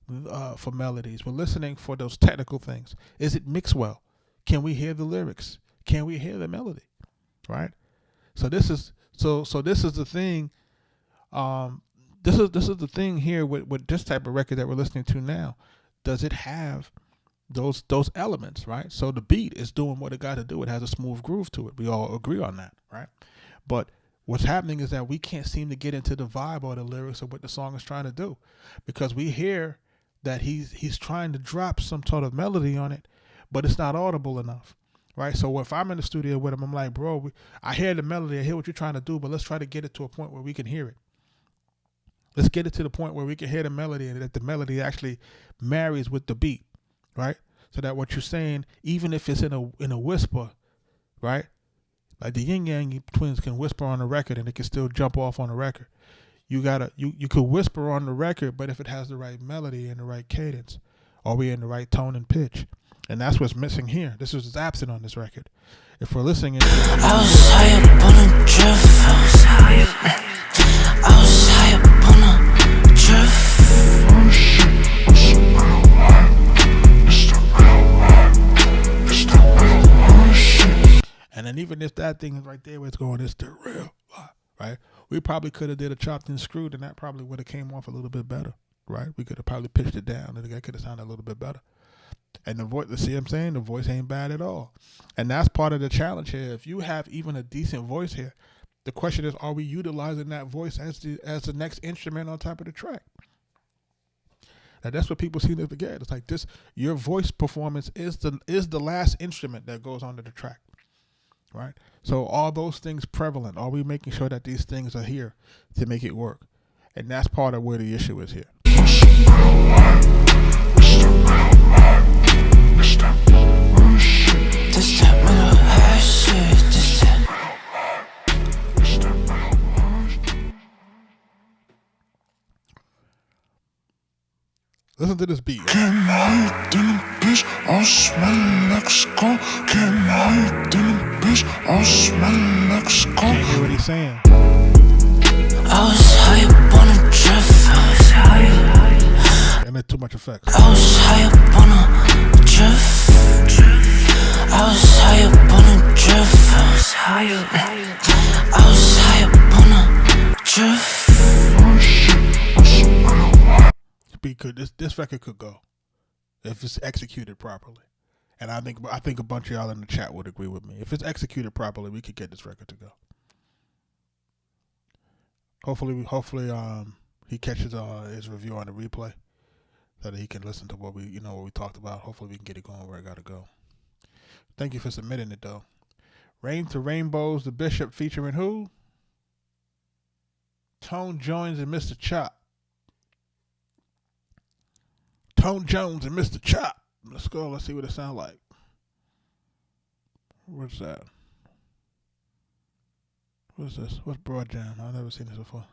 melodies. We're listening for those technical things. Is it mixed well? Can we hear the lyrics? Can we hear the melody? Right? So this is the thing. This is the thing here with this type of record that we're listening to now. Does it have those elements, right? So the beat is doing what it got to do. It has a smooth groove to it. We all agree on that, right? But what's happening is that we can't seem to get into the vibe or the lyrics of what the song is trying to do, because we hear that he's trying to drop some sort of melody on it, but it's not audible enough, right? So if I'm in the studio with him, I'm like, bro, I hear the melody, I hear what you're trying to do, but let's try to get it to a point where we can hear it. Let's get it to the point where we can hear the melody and that the melody actually marries with the beat, right? So that what you're saying, even if it's in a whisper, right? Like the Yin Yang Twins can whisper on the record and it can still jump off on the record. You could whisper on the record, but if it has the right melody and the right cadence, are we in the right tone and pitch? And that's what's missing here. This is absent on this record. If we're listening, I was high up on a drift. I was high up on a drift. And then even if that thing is right there where it's going, it's the real life, right? We probably could have did a chopped and screwed, and that probably would have came off a little bit better, right? We could have probably pitched it down, and it could have sounded a little bit better. And the voice, see what I'm saying? The voice ain't bad at all. And that's part of the challenge here. If you have even a decent voice here, the question is, are we utilizing that voice as the next instrument on top of the track? Now that's what people seem to forget. It's like this: your voice performance is the last instrument that goes onto the track, right? So are those things prevalent? Are we making sure that these things are here to make it work? And that's part of where the issue is here. This that mental high shit. This that. Listen to this beat. Right? Can't hide in a bitch, all smelling like skull. Can't hide in a bitch, all smelling like skull. Can't hear what he's saying. I was high up on a drift. I was high. And there's too much effects. I was high up on a drift. I was high up on a drift. I was high up. I was high up on a drift. Beat could this record could go if it's executed properly, and I think a bunch of y'all in the chat would agree with me. If it's executed properly, we could get this record to go. Hopefully, he catches his review on the replay, so that he can listen to what we talked about. Hopefully, we can get it going where it got to go. Thank you for submitting it though. Rain to Rainbows, the Bishop featuring who? Tone Jones and Mr. Chop. Tone Jones and Mr. Chop. Let's go. Let's see what it sounds like. What's that? What's this? What's Broad Jam? I've never seen this before.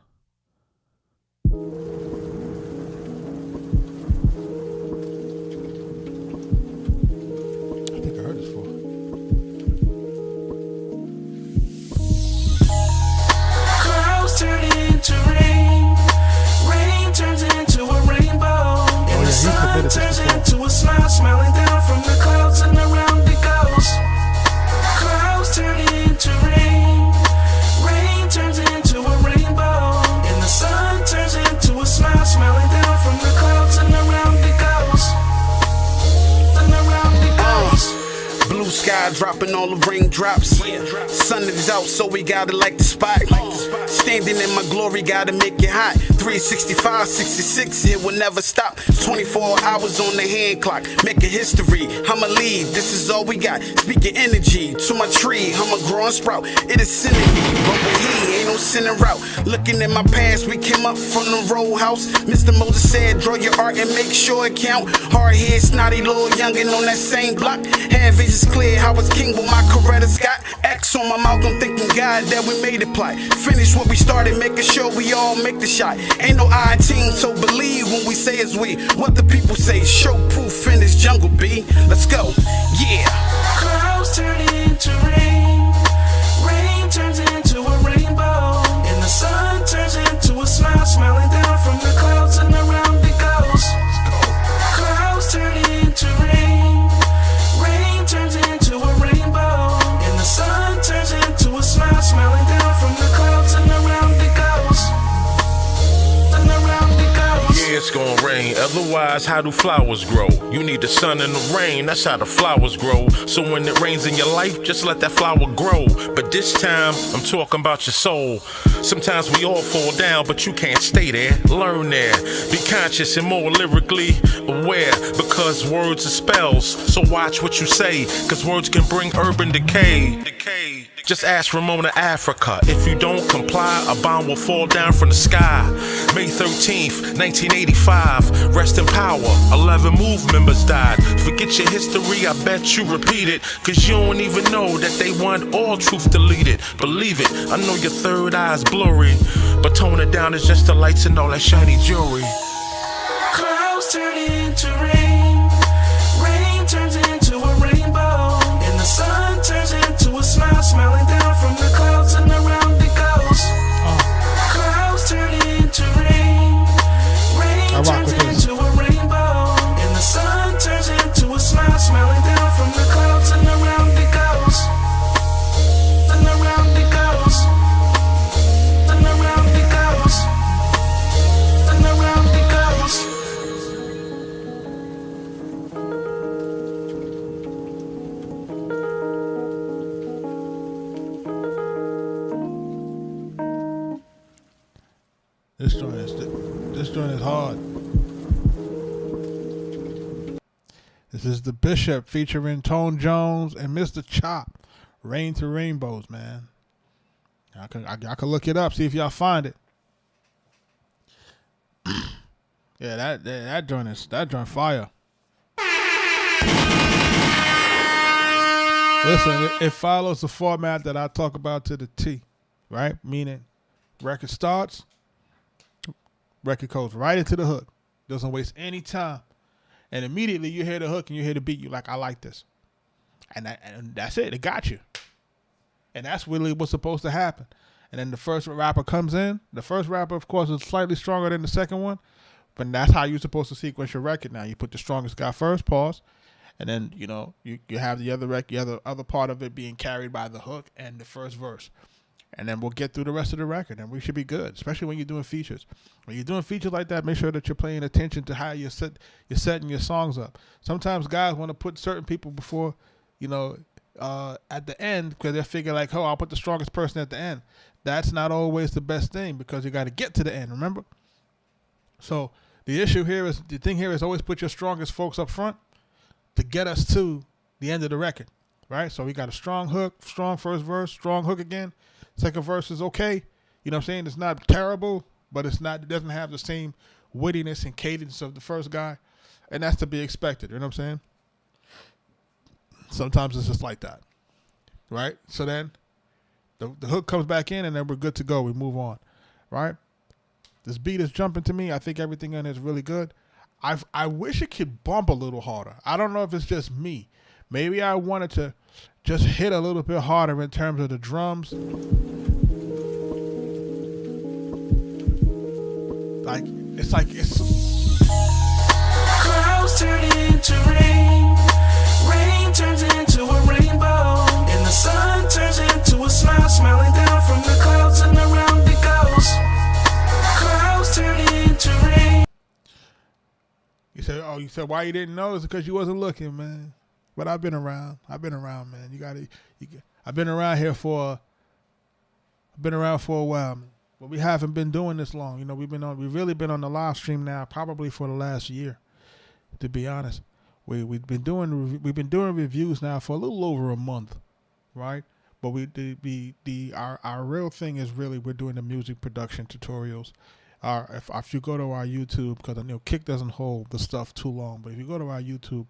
stopping all the raindrops. Sun is out, so we gotta light the spot. Standing in my glory, gotta make it hot. 365, 66, it will never stop. 24 hours on the hand clock, making history. I'ma lead, this is all we got. Speaking energy to my tree, I'ma grow and sprout. It is sinning me, but with he ain't no sinning route. Looking at my past, we came up from the row house. Mr. Moses said, draw your art and make sure it count. Hard head, snotty little youngin' on that same block. Had visions clear, I was king with my Coretta Scott. X on my mouth, I'm thinking God that we made it plot. Finish what we started, making sure we all make the shot. Ain't no I team, so believe when we say it's we. What the people say, show proof in this jungle, B. Let's go, yeah. Clouds turn into rain, rain turns into a rainbow, and the sun turns into a smile, smiling down from the clouds and around it goes. Clouds turn into rain, rain turns into a rainbow, and the sun turns into a smile, smiling down from the clouds and around it goes. And around it goes. Yeah, it's gonna rain. Otherwise, how do flowers grow? You need the sun and the rain, that's how the flowers grow. So when it rains in your life, just let that flower grow. But this time, I'm talking about your soul. Sometimes we all fall down, but you can't stay there. Learn there. Be conscious and more lyrically aware, because words are spells. So watch what you say, cause words can bring urban decay. Just ask Ramona Africa. If you don't comply, a bomb will fall down from the sky. May 13th, 1985. Rest in power. 11 MOVE members died. Forget your history, I bet you repeat it. Cause you don't even know that they want all truth deleted. Believe it, I know your third eye's blurry, but tone it down, it's just the lights and all that shiny jewelry. Clouds turn into rain, rain turns into a rainbow, and the sun turns into a smile, smiling down from the clouds and around it goes. Clouds turn into rain, rain turns into a rainbow, and the sun turns into a smile, smiling down from the clouds and around it goes. And around it goes. And around it goes. And around it goes. This joint is hard. This is the Bishop featuring Tone Jones and Mr. Chop. Rain to Rainbows, man. I can look it up, see if y'all find it. Yeah, that joint fire. Listen, it follows the format that I talk about to the T, right? Meaning, record starts, record goes right into the hook. Doesn't waste any time. And immediately you hear the hook and you hear the beat, you're like, I like this. And that's it. It got you. And that's really what's supposed to happen. And then the first rapper comes in. The first rapper, of course, is slightly stronger than the second one. But that's how you're supposed to sequence your record now. You put the strongest guy first, pause. And then, you have the other part of it being carried by the hook and the first verse. And then we'll get through the rest of the record, and we should be good, especially when you're doing features. When you're doing features like that, make sure that you're paying attention to how you're setting your songs up. Sometimes guys want to put certain people before, at the end, because they figure like, oh, I'll put the strongest person at the end. That's not always the best thing, because you got to get to the end, remember? So the thing here is always put your strongest folks up front to get us to the end of the record, right? So we got a strong hook, strong first verse, strong hook again. Second verse is okay. You know what I'm saying? It's not terrible, but it doesn't have the same wittiness and cadence of the first guy. And that's to be expected. You know what I'm saying? Sometimes it's just like that. Right? So then the hook comes back in and then we're good to go. We move on. Right? This beat is jumping to me. I think everything in it is really good. I wish it could bump a little harder. I don't know if it's just me. Maybe I wanted to just hit a little bit harder in terms of the drums. It's clouds turn into rain, rain turns into a rainbow, and the sun turns into a smile, smiling down from the clouds and around it goes. Clouds turn into rain. You said why you didn't know? It's because you wasn't looking, man. but I've been around. Man. I've been around here for. I've been around for a while, man. But we haven't been doing this long. You know, we've really been on the live stream now, probably for the last year. To be honest, we've been doing reviews now for a little over a month, right? But our real thing is really we're doing the music production tutorials. If you go to our YouTube, because I know Kick doesn't hold the stuff too long, but if you go to our YouTube,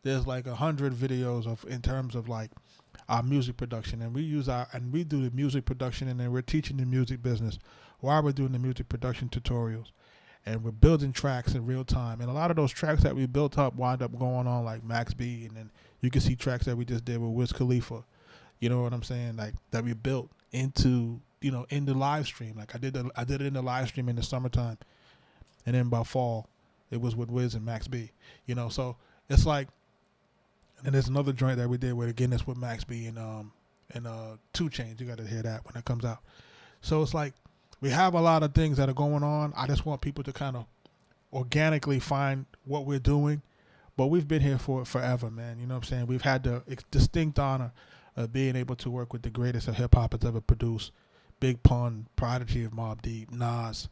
there's like 100 videos in terms of like our music production, and we do the music production, and then we're teaching the music business while we're doing the music production tutorials, and we're building tracks in real time. And a lot of those tracks that we built up wind up going on like Max B, and then you can see tracks that we just did with Wiz Khalifa. You know what I'm saying? Like that we built into, you know, in the live stream. Like I did it in the live stream in the summertime, and then by fall it was with Wiz and Max B. You know, so it's like. And there's another joint that we did with, again, that's with Max B and 2 Chainz. You got to hear that when it comes out. So it's like we have a lot of things that are going on. I just want people to kind of organically find what we're doing. But we've been here for forever, man. You know what I'm saying? We've had the distinct honor of being able to work with the greatest of hip-hop that's ever produced. Big Pun, Prodigy of Mobb Deep, Nas,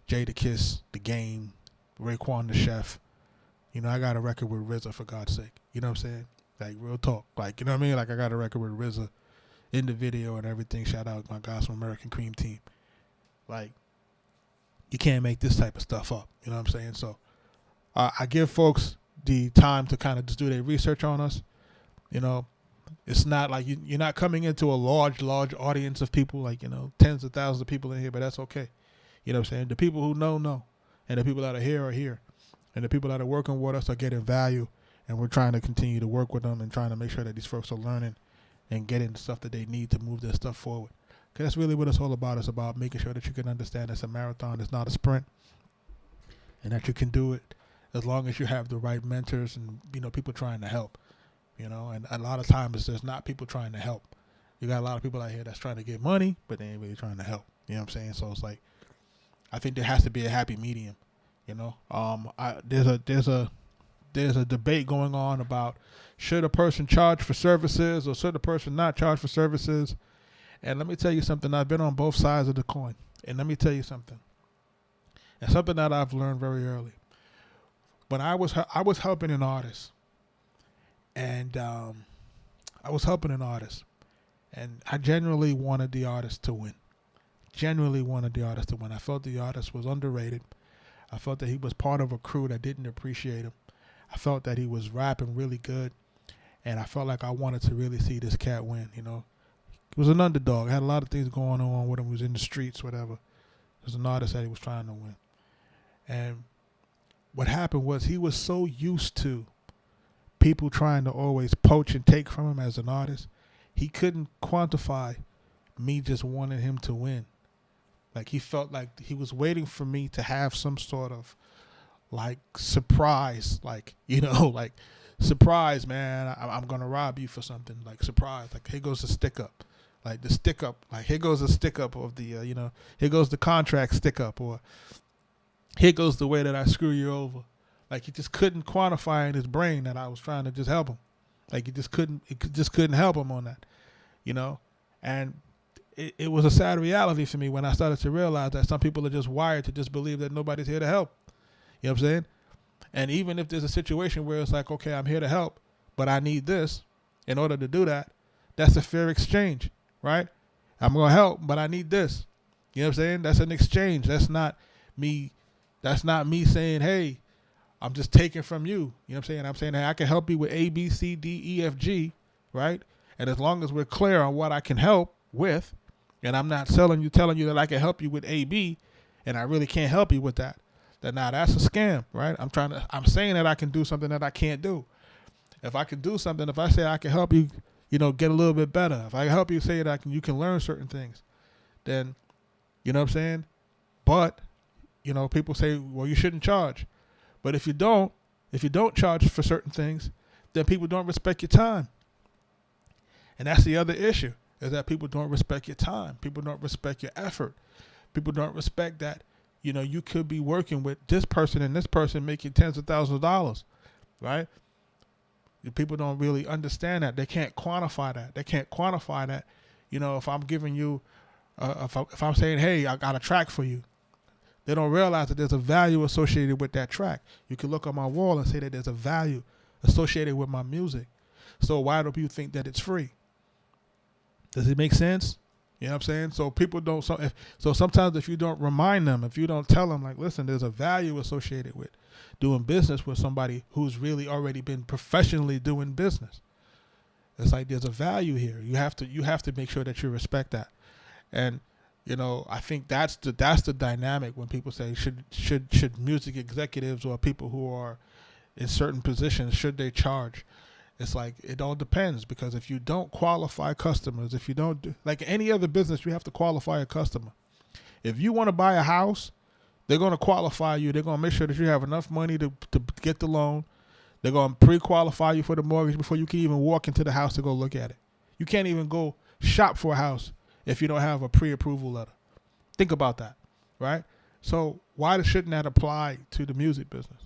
Jadakiss, The Game, Raekwon the Chef. You know, I got a record with RZA, for God's sake. You know what I'm saying? Like, real talk. Like, you know what I mean? Like, I got a record with RZA in the video and everything. Shout out my guys from American Cream Team. Like, you can't make this type of stuff up. You know what I'm saying? So, I give folks the time to kind of just do their research on us. You know, it's not like you're not coming into a large audience of people, like, you know, tens of thousands of people in here, but that's okay. You know what I'm saying? The people who know. And the people that are here. And the people that are working with us are getting value, and we're trying to continue to work with them and trying to make sure that these folks are learning and getting the stuff that they need to move their stuff forward. Because that's really what it's all about. It's about making sure that you can understand it's a marathon, it's not a sprint, and that you can do it as long as you have the right mentors and, you know, people trying to help. You know, and a lot of times there's not people trying to help. You got a lot of people out here that's trying to get money, but they ain't really trying to help. You know what I'm saying? So it's like, I think there has to be a happy medium. You know, there's a debate going on about should a person charge for services or should a person not charge for services. And let me tell you something. I've been on both sides of the coin. And let me tell you something. And something that I've learned very early. When I was helping an artist, and I genuinely wanted the artist to win. I felt the artist was underrated. I felt that he was part of a crew that didn't appreciate him. I felt that he was rapping really good, and I felt like I wanted to really see this cat win, you know. He was an underdog. Had a lot of things going on with him. He was in the streets, whatever. He was an artist that he was trying to win. And what happened was he was so used to people trying to always poach and take from him as an artist, he couldn't quantify me just wanting him to win. Like, he felt like he was waiting for me to have some sort of, like, surprise. Like, you know, like, surprise, man, I'm going to rob you for something. Like, surprise. Like, here goes the stick up. Like, the stick up. Like, here goes the stick up of the, you know, here goes the contract stick up. Or here goes the way that I screw you over. Like, he just couldn't quantify in his brain that I was trying to just help him. Like, it just couldn't help him on that, you know. And it was a sad reality for me when I started to realize that some people are just wired to just believe that nobody's here to help. You know what I'm saying? And even if there's a situation where it's like, okay, I'm here to help, but I need this in order to do that, that's a fair exchange, right? I'm going to help, but I need this. You know what I'm saying? That's an exchange. That's not me saying, hey, I'm just taking from you. You know what I'm saying? I'm saying, hey, I can help you with A, B, C, D, E, F, G, right? And as long as we're clear on what I can help with, and I'm not telling you that I can help you with A, B, and I really can't help you with that, then now that's a scam, right? I'm saying that I can do something that I can't do. If I can do something, if I say I can help you, you know, get a little bit better, if I can help you say that you can learn certain things, then, you know what I'm saying? But, you know, people say, well, you shouldn't charge. But if you don't charge for certain things, then people don't respect your time. And that's the other issue, is that people don't respect your time. People don't respect your effort. People don't respect that, you know, you could be working with this person and this person making tens of thousands of dollars, right? People don't really understand that. They can't quantify that. They can't quantify that. You know, if I'm giving you, if I'm saying, hey, I got a track for you, they don't realize that there's a value associated with that track. You can look on my wall and say that there's a value associated with my music. So why do you think that it's free? Does it make sense? You know what I'm saying? So people don't. So sometimes if you don't remind them, if you don't tell them, like, listen, there's a value associated with doing business with somebody who's really already been professionally doing business. It's like there's a value here. You have to make sure that you respect that. And you know, I think that's the dynamic when people say should music executives or people who are in certain positions, should they charge? It's like, it all depends, because if you don't qualify customers, if you don't do, like any other business, you have to qualify a customer. If you want to buy a house, they're going to qualify you. They're going to make sure that you have enough money to get the loan. They're going to pre-qualify you for the mortgage before you can even walk into the house to go look at it. You can't even go shop for a house if you don't have a pre-approval letter. Think about that, right? So why shouldn't that apply to the music business?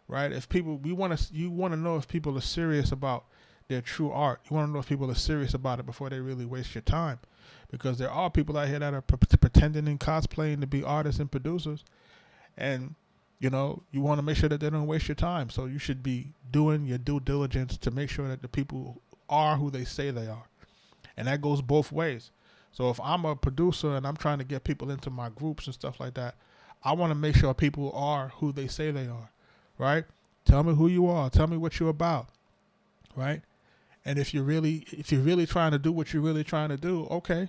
Right? If people, you want to know if people are serious about their true art. You want to know if people are serious about it before they really waste your time, because there are people out here that are pretending and cosplaying to be artists and producers, and you know, you want to make sure that they don't waste your time. So you should be doing your due diligence to make sure that the people are who they say they are, and that goes both ways. So if I'm a producer and I'm trying to get people into my groups and stuff like that, I want to make sure people are who they say they are. Right? Tell me who you are. Tell me what you're about. Right? And if you're really trying to do what you're really trying to do, okay,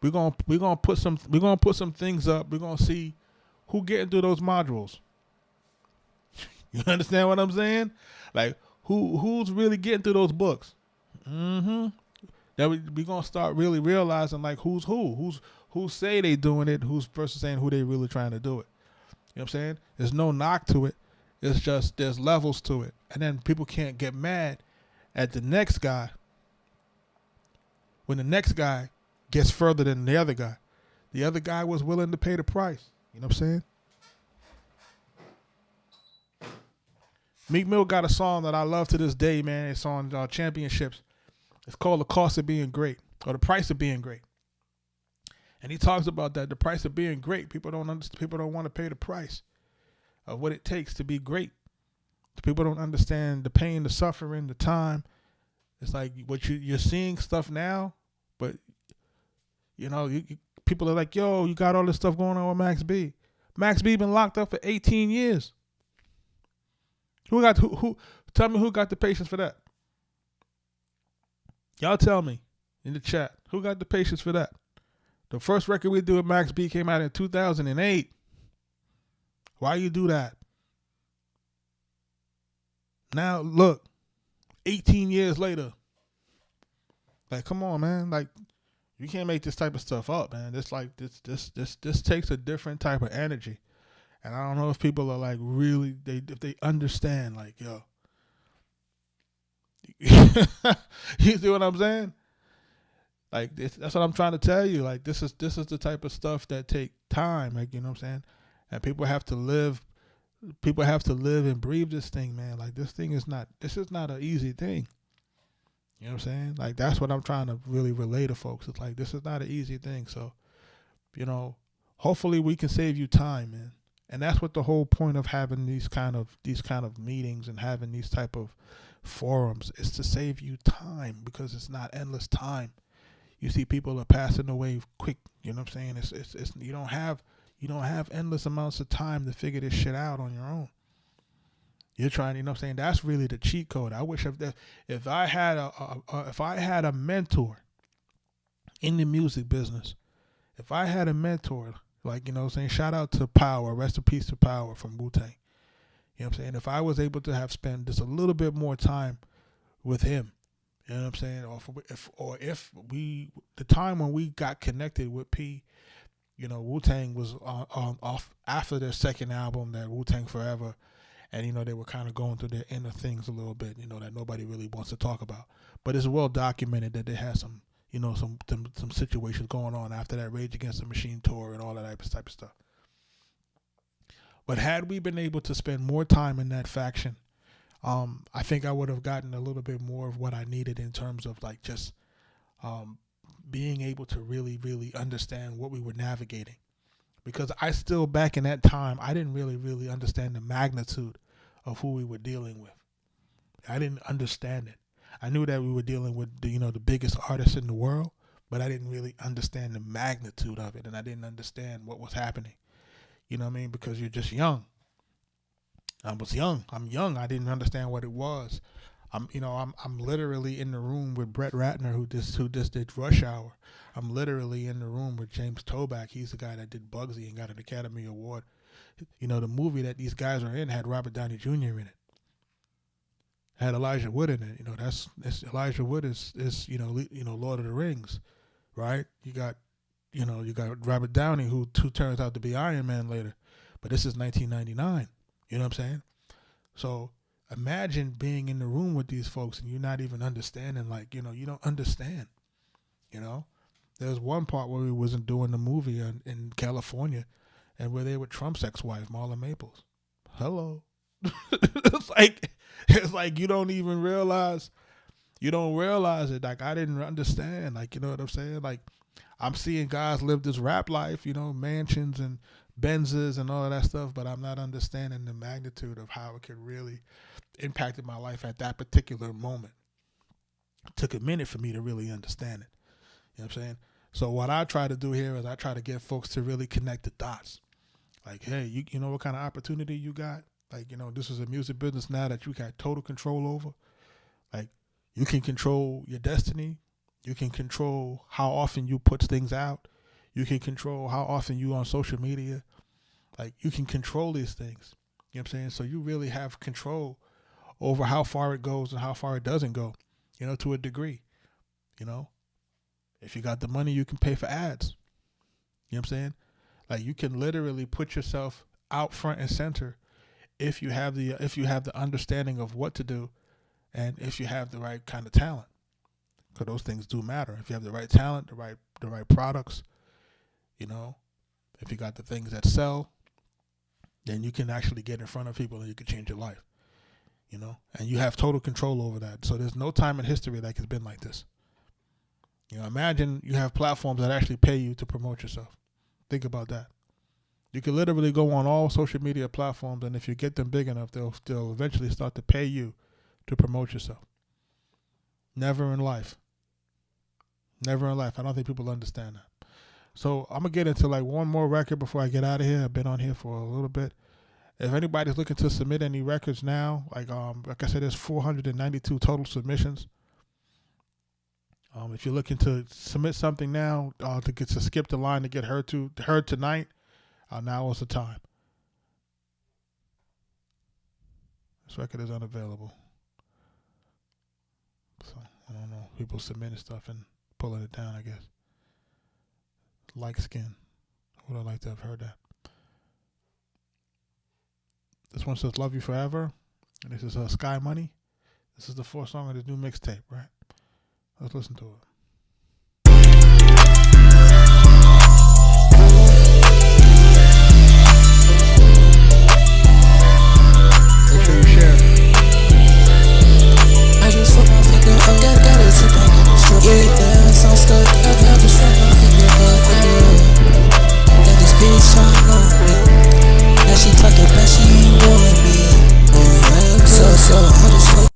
we're gonna put some things up. We're gonna see who getting through those modules. You understand what I'm saying? Like who's really getting through those books? Mm-hmm. Then we're gonna start really realizing like who's who say they doing it, who's versus saying who they really trying to do it. You know what I'm saying? There's no knock to it. It's just there's levels to it. And then people can't get mad at the next guy when the next guy gets further than the other guy. The other guy was willing to pay the price. You know what I'm saying? Meek Mill got a song that I love to this day, man. It's on Championships. It's called The Cost of Being Great, or The Price of Being Great. And he talks about that, the price of being great. People don't understand. People don't want to pay the price of what it takes to be great. People don't understand the pain, the suffering, the time. It's like what you're seeing stuff now, but you know, people are like, yo, you got all this stuff going on with Max B. Max B been locked up for 18 years. Who tell me who got the patience for that? Y'all tell me in the chat, who got the patience for that? The first record we did with Max B came out in 2008. Why you do that? Now look, 18 years later. Like, come on, man. Like, you can't make this type of stuff up, man. This takes a different type of energy. And I don't know if people are like really if they understand, like, yo. You see what I'm saying? Like that's what I'm trying to tell you. Like this is the type of stuff that take time, like, you know what I'm saying? And people have to live and breathe this thing, man. Like this is not an easy thing. You know what I'm saying? Like that's what I'm trying to really relay to folks. It's like this is not an easy thing. So, you know, hopefully we can save you time, man. And that's what the whole point of having these kind of meetings and having these type of forums is, to save you time, because it's not endless time. You see people are passing away quick, you know what I'm saying? It's you don't have endless amounts of time to figure this shit out on your own. You're trying, you know what I'm saying? That's really the cheat code. I wish if I had a mentor in the music business, if I had a mentor, like, you know what I'm saying, shout out to Power, rest in peace to Power from Wu-Tang. You know what I'm saying? If I was able to have spent just a little bit more time with him, you know what I'm saying? Or if the time when we got connected with P, you know, Wu-Tang was off after their second album, that Wu-Tang Forever, and, you know, they were kind of going through their inner things a little bit, you know, that nobody really wants to talk about. But it's well documented that they had some, you know, some situations going on after that Rage Against the Machine tour and all that type of stuff. But had we been able to spend more time in that faction, I think I would have gotten a little bit more of what I needed in terms of like just being able to really, really understand what we were navigating. Because I still, back in that time, I didn't really, really understand the magnitude of who we were dealing with. I didn't understand it. I knew that we were dealing with the biggest artists in the world, but I didn't really understand the magnitude of it, and I didn't understand what was happening. You know what I mean? Because you're just young. I was young. I'm young. I didn't understand what it was. I'm literally in the room with Brett Ratner, who just did Rush Hour. I'm literally in the room with James Toback. He's the guy that did Bugsy and got an Academy Award. You know, the movie that these guys are in had Robert Downey Jr. in it. Had Elijah Wood in it. You know, that's Elijah Wood is Lord of the Rings, right? You got Robert Downey who turns out to be Iron Man later, but this is 1999. You know what I'm saying? So imagine being in the room with these folks and you're not even understanding. Like, you don't understand. You know, there's one part where we wasn't doing the movie in California, and where they were Trump's ex-wife, Marla Maples. Hello. It's like you don't even realize. You don't realize it. Like, I didn't understand. Like, you know what I'm saying? Like, I'm seeing guys live this rap life, mansions and Benzes and all of that stuff, but I'm not understanding the magnitude of how it could really impacted my life at that particular moment. It took a minute for me to really understand it. You know what I'm saying? So what I try to do here is I try to get folks to really connect the dots. Like, hey, you know what kind of opportunity you got? Like, this is a music business now that you got total control over. Like, you can control your destiny. You can control how often you put things out. You can control how often you on social media. Like, you can control these things. You know what I'm saying? So you really have control over how far it goes and how far it doesn't go, to a degree. If you got the money, you can pay for ads. You know what I'm saying? Like, you can literally put yourself out front and center if you have the understanding of what to do, and if you have the right kind of talent. Because those things do matter. If you have the right talent, the right products, if you got the things that sell, then you can actually get in front of people and you can change your life. And you have total control over that. So there's no time in history that has been like this. Imagine you have platforms that actually pay you to promote yourself. Think about that. You can literally go on all social media platforms, and if you get them big enough, they'll eventually start to pay you to promote yourself. Never in life. Never in life. I don't think people understand that. So I'm going to get into like one more record before I get out of here. I've been on here for a little bit. If anybody's looking to submit any records now, like I said, there's 492 total submissions. If you're looking to submit something now to skip the line to get heard tonight, now is the time. This record is unavailable. So I don't know. People submitting stuff and pulling it down, I guess. Like skin. I would have liked to have heard that. This one says Love You Forever. And this is Sky Money. This is the fourth song of this new mixtape, right? Let's listen to it. Make sure you share. I just put my finger up, got it to back in the strip. Yeah, so stuck. I just put my finger up, got this bitch on me. Now she talking back, she ain't want me. So I just put.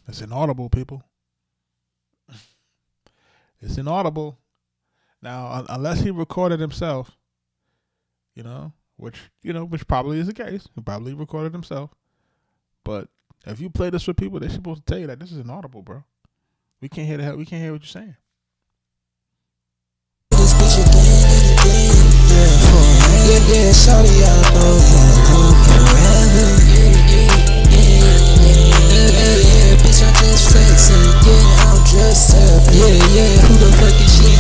It's inaudible, people. It's inaudible. Now, unless he recorded himself, which probably is the case. He probably recorded himself. But if you play this for people, they're supposed to tell you that this is inaudible, bro. We can't hear what you're saying. This bitch again. Yeah, shawty, I know forever. Yeah, bitch, I'm just flexing. Yeah, I'm dressed up. Yeah, who the fuck is she?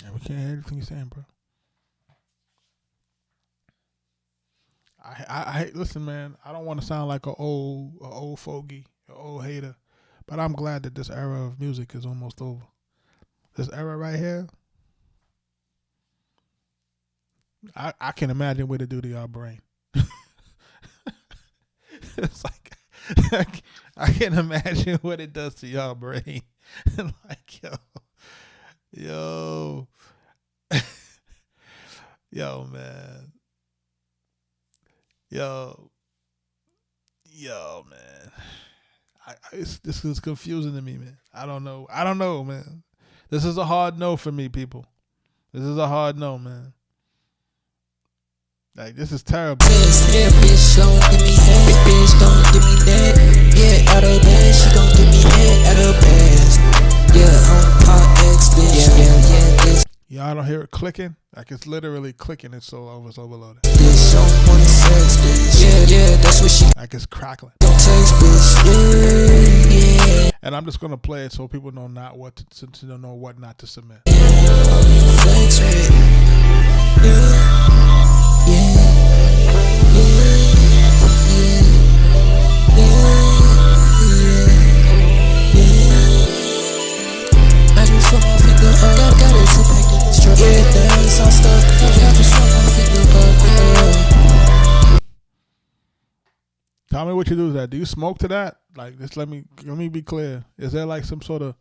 Yeah, we can't hear everything you're saying, bro. I listen, man. I don't want to sound like an old fogey, an old hater, but I'm glad that this era of music is almost over. This era right here, I can imagine what it do to your brain. It's like I can't imagine what it does to y'all brain. Like, yo, yo, man, yo, man. This is confusing to me, man. I don't know, man. This is a hard no for me, people. This is a hard no, man. Like, this is terrible. Yeah, bitch, gon' give me head, bitch, gon' give me that. Yeah, out of that, she gon' give me head out of past. Yeah, I'm Part X, bitch, yeah, this. Y'all don't hear it clicking? Like, it's literally clicking. It's overloaded. Bitch, don't wanna sex, bitch. Yeah, that's what she Like, it's crackling. gon' text, bitch. Yeah. And I'm just gonna play it so people know not what to know what not to submit. Flex, right? I just want my finger up, got it to pack it straight. Yeah, that's all stuff. I just want my finger up. Tell me what you do with that. Do you smoke to that? Like, just let me be clear. Is there like some sort of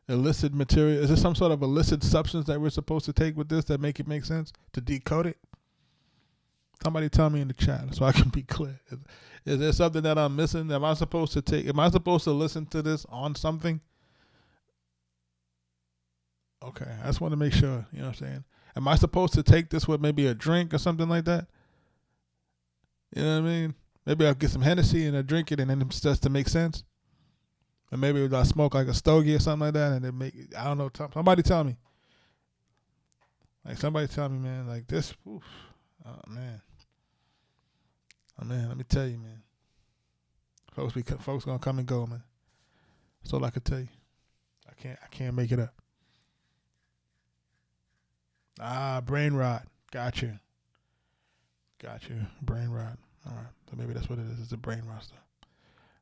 illicit material? Is there some sort of illicit substance that we're supposed to take with this that make it make sense to decode it? Somebody tell me in the chat so I can be clear. Is there something that I'm missing? Am I supposed to listen to this on something? Okay, I just want to make sure, you know what I'm saying? Am I supposed to take this with maybe a drink or something like that? You know what I mean? Maybe I'll get some Hennessy and I drink it and then it starts to make sense. Or maybe I smoke like a stogie or something like that and it make, I don't know, somebody tell me. Like, somebody tell me, man, like this, oof, oh man, let me tell you, man. Folks gonna come and go, man. That's all I can tell you. I can't make it up. Brain rot. Got you. Brain rot. All right. So maybe that's what it is. It's a brain rot stuff.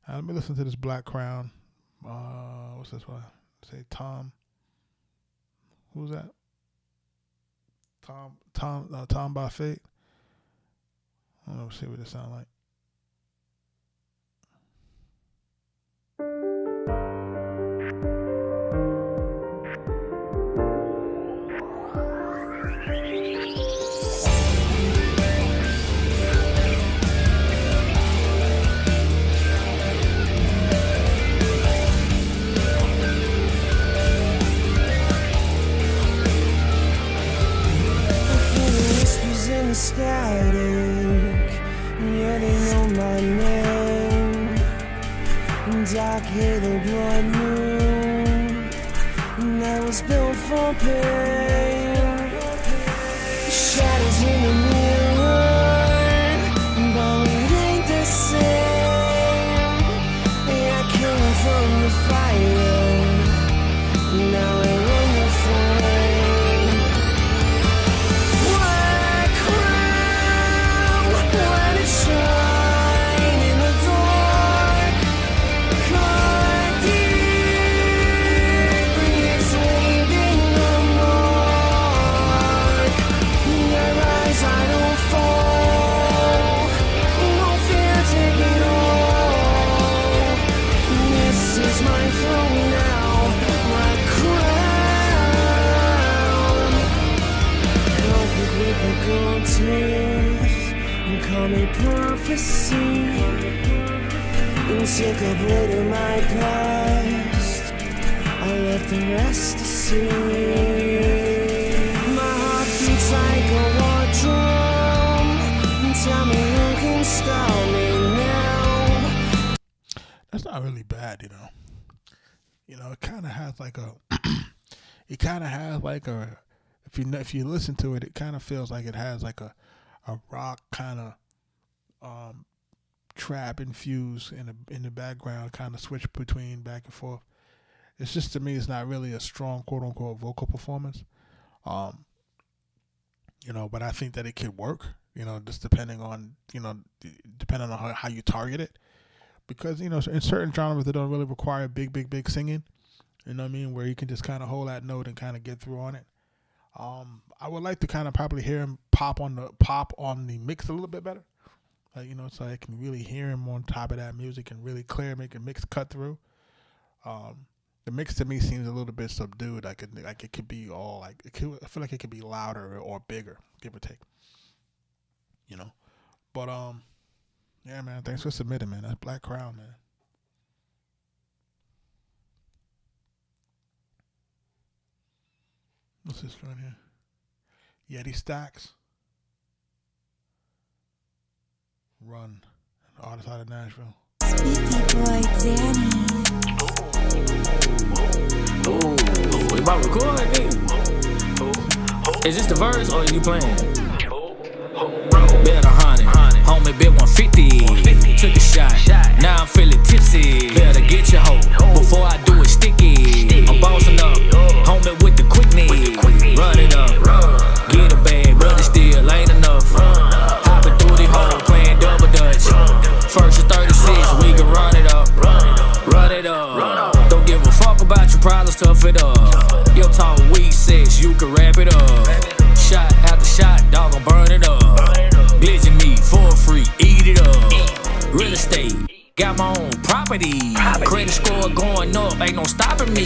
Let me listen to this Black Crown. What's this one? Say Tom. Who's that? Tom by Fate. I don't know. See what it sound like. Static, yeah, they know my name. Dark halo blood moon, and I was built for pain. Shadows in the mirror, but we ain't the same. I came from the fire, now we're in the flame. Call me prophecy, and take a blade of my past. I left the rest to see. My heart beats like a war drum. Tell me who can stop me now. That's not really bad, you know. You know, it kind of has like a. It kind of has like a. If you listen to it, it kind of feels like it has like a rock kind of trap infused in the background, kind of switch between back and forth. It's just, to me, it's not really a strong quote unquote vocal performance. You know, but I think that it could work. You know, just depending on how you target it, because you know, in certain genres that don't really require big singing. You know what I mean? Where you can just kind of hold that note and kind of get through on it. I would like to kind of probably hear him pop on the mix a little bit better. Like, so I can really hear him on top of that music and really clear, make a mix cut through. The mix to me seems a little bit subdued. Like it could be all like I feel like it could be louder or bigger, give or take. But yeah, man. Thanks for submitting, man. That's Black Crown, man. What's this right here? Yeti Stacks. Run. An artist out of Nashville. Sweetie boy Danny. We about to record, nigga. Is this the verse or you playing? Bet 100, homie, bet 150. Took a shot, now I'm feeling tipsy. Better get your hoe before I do it sticky. I'm bossing up, homie, with the quickness. Run it up, get a bag, but it still ain't enough. Hopping through the hole, playing double dutch. First and 36, we can run it up. Run it up. Don't give a fuck about your problems, tough it up. Your talk weak sex, you can wrap it up. Shot after shot, dog gon' burn it up. Glitching meat for free, eat it up. Real estate, got my own property. Credit score going up, ain't no stopping me.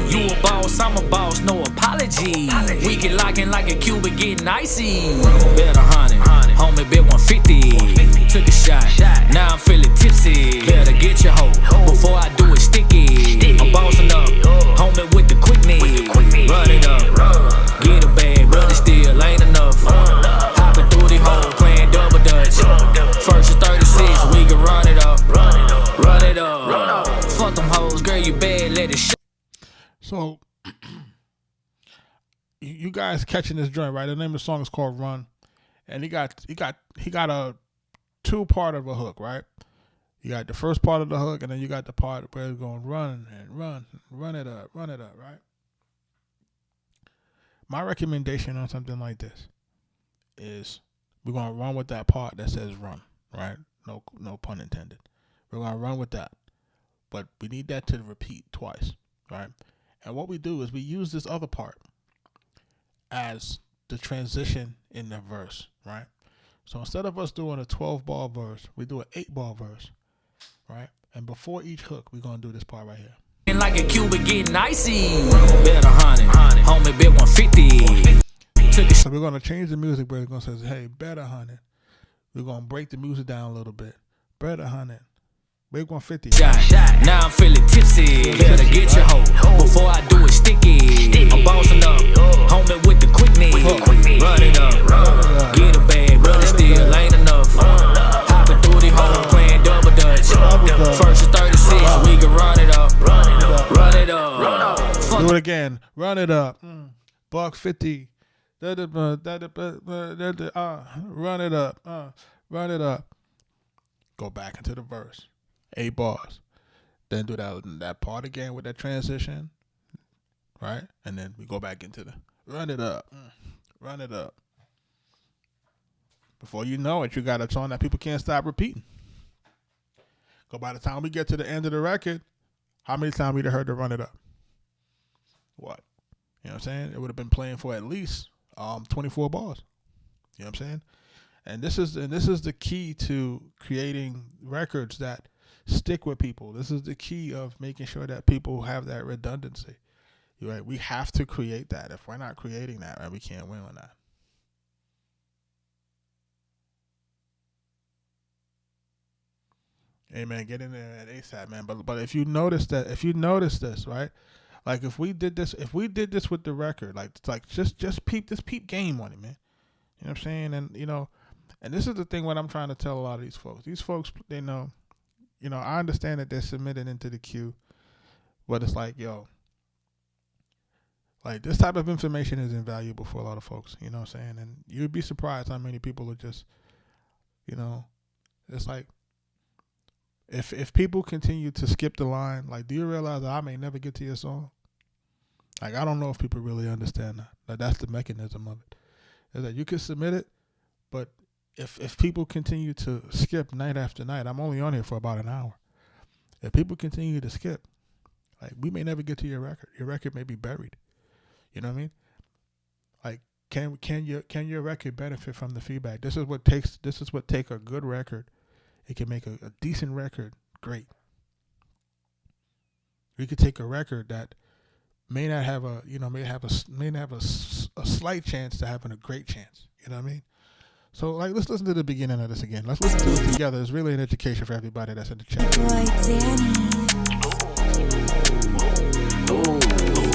You a boss, I'm a boss, no apology. We get locking like a Cuban getting icy. Bet 100, homie, bet 150. Took a shot, now I'm feeling tipsy. Better get your hoe before I do it sticky. I'm bossing up, homie, with the quickness. Run it up, get a bag, but it still ain't enough. Hopping through the hole, playing double dutch. First and 36, we can run it up. Run it up. Fuck them hoes, girl, you bad, let it show. So, you guys catching this joint, right? The name of the song is called Run. And he got a two-part of a hook, right? You got the first part of the hook, and then you got the part where it's going run and run it up, right? My recommendation on something like this is we're gonna run with that part that says run, right? No pun intended. We're gonna run with that, but we need that to repeat twice, right? And what we do is we use this other part as the transition in the verse, right? So instead of us doing a 12-bar verse, we do an 8-bar verse, right? And before each hook, we're gonna do this part right here. Like a Cuban getting icy. Bet 100, homie, bet 150. So we're gonna change the music, but it's gonna say, hey, bet 100. We're gonna break the music down a little bit. Bet 100. Bet 150. Now I'm feeling tipsy. Better get your hoe before I do it sticky. I'm bossing up, homie, with the quickness. Run it up, get a bag, but it still ain't enough. Hopping through the hole, playing double dutch. First and 36, we can run it up. Run it up. Do it again. Run it up. $1.50. Run it up. Run it up. Go back into the verse. 8 bars. Then do that part again with that transition. Right? And then we go back into the run it up. Run it up. Before you know it, you got a song that people can't stop repeating. So by the time we get to the end of the record, how many times we'd have heard to run it up? What? You know what I'm saying? It would have been playing for at least 24 bars. You know what I'm saying? And this is the key to creating records that stick with people. This is the key of making sure that people have that redundancy. You're right. We have to create that. If we're not creating that, right, we can't win on that. Hey man, get in there at ASAP, man. But if you notice this, right? Like if we did this with the record, like just peep game on it, man. You know what I'm saying? And and this is the thing what I'm trying to tell a lot of these folks. These folks, they know, I understand that they're submitted into the queue, but it's like, like this type of information is invaluable for a lot of folks. You know what I'm saying? And you'd be surprised how many people are just, it's like. If people continue to skip the line, like, do you realize that I may never get to your song? Like, I don't know if people really understand that. Like, that's the mechanism of it. Is that you can submit it, but if people continue to skip night after night, I'm only on here for about an hour. If people continue to skip, like, we may never get to your record. Your record may be buried. You know what I mean? Like, can your record benefit from the feedback? This is what take a good record. It can make a decent record great. We could take a record that may not have a slight chance to having a great chance. You know what I mean? So like, let's listen to the beginning of this again. Let's listen to it together. It's really an education for everybody that's in the chat.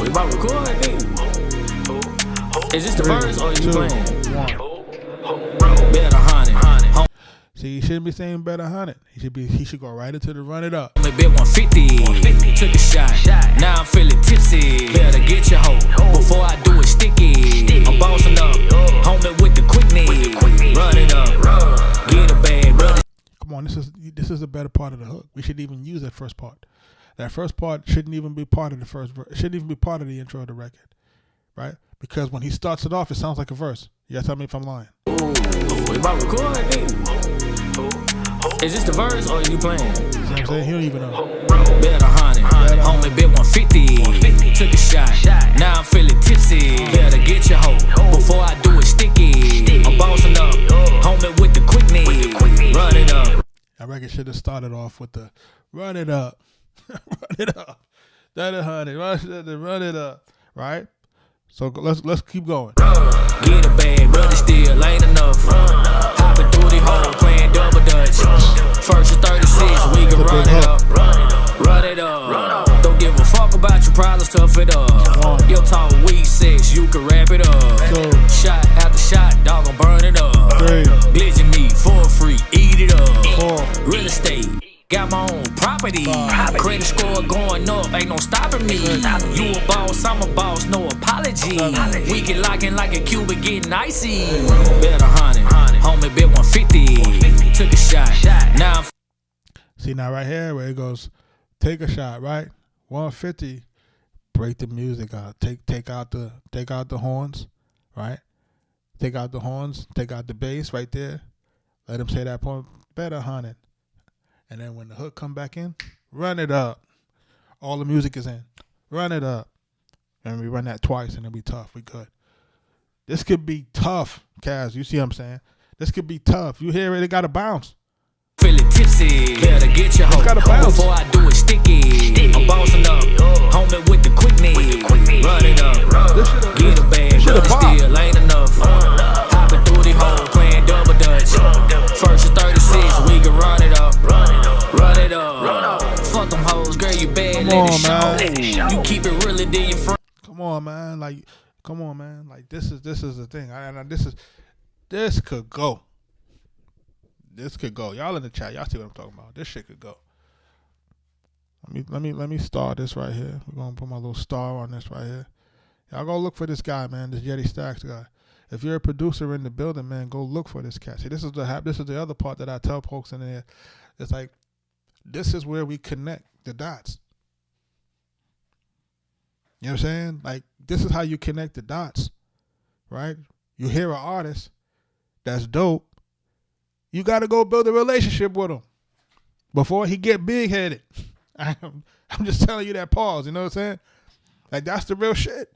We about to record, nigga. Is this the verse or you playing? Better honey. See, he shouldn't be saying better 100. He should go right into the run it up. I'm a bit 150. Took a shot. Now I'm feeling tipsy. Better get your hoe before I do it sticky. I'm bossing up. Homie with the quickness. Run it up. Get a bag. Run it. Come on, this is a better part of the hook. We should even use that first part. That first part shouldn't even be part of the first verse. It shouldn't even be part of the intro of the record, right? Because when he starts it off, it sounds like a verse. You gotta tell me if I'm lying. We about to record, nigga. Is this the verse or you playing? See what I'm saying? He don't even know. Better honey. Homie bit 150. Took a shot. Now I'm feeling tipsy. Better get your hoe before I do it sticky. I'm bossing up. Homie with the quickness. Run it up. That record should have started off with the run it up. Run it up. That is honey. Run it up. Right? So let's keep going. Get a bag, but it still ain't enough. Hopping through the hole, playing double dutch. First and 36, we can run it up. Run it up. Don't give a fuck about your problems, tough it up. Your talk weak 6, you can wrap it up. Shot after shot, dog gon' burn it up. Glitching me for free, eat it up. Real estate. Got my own property. Credit score going up, ain't no stopping me. You a boss, I'm a boss, no apology. We get locking like a Cuban getting icy. Better honey, homie bit 150. Took a shot, now I'm see now right here where it goes, take a shot, right? 150, break the music out. Take out the horns, right? Take out the horns, take out the bass right there. Let him say that point, better honey. And then when the hook come back in, run it up. All the music is in. Run it up. And we run that twice and it'll be tough. We good. This could be tough, Kaz. You see what I'm saying? This could be tough. You hear it, it got to bounce. feeling tipsy. Better get your hoe before I do it sticky. I'm bossing up, homie with the quickness. Run it up, get a bag, but still ain't enough. Hopping through the hole, playing double dutch. First and 36, we can run it up. Run it up. Fuck them hoes, girl, you bad, let it show. You keep it really, then you front. Come on, man. Come on, man. Like this is the thing. This could go. This could go. Y'all in the chat, y'all see what I'm talking about. This shit could go. Let me start this right here. We're gonna put my little star on this right here. Y'all go look for this guy, man. This Yeti Stacks guy. If you're a producer in the building, man, go look for this cat. See, this is the other part that I tell folks in there. It's like this is where we connect the dots. You know what I'm saying? Like this is how you connect the dots, right? You hear an artist that's dope. You got to go build a relationship with him before he get big-headed. I'm just telling you that pause, you know what I'm saying? Like, that's the real shit.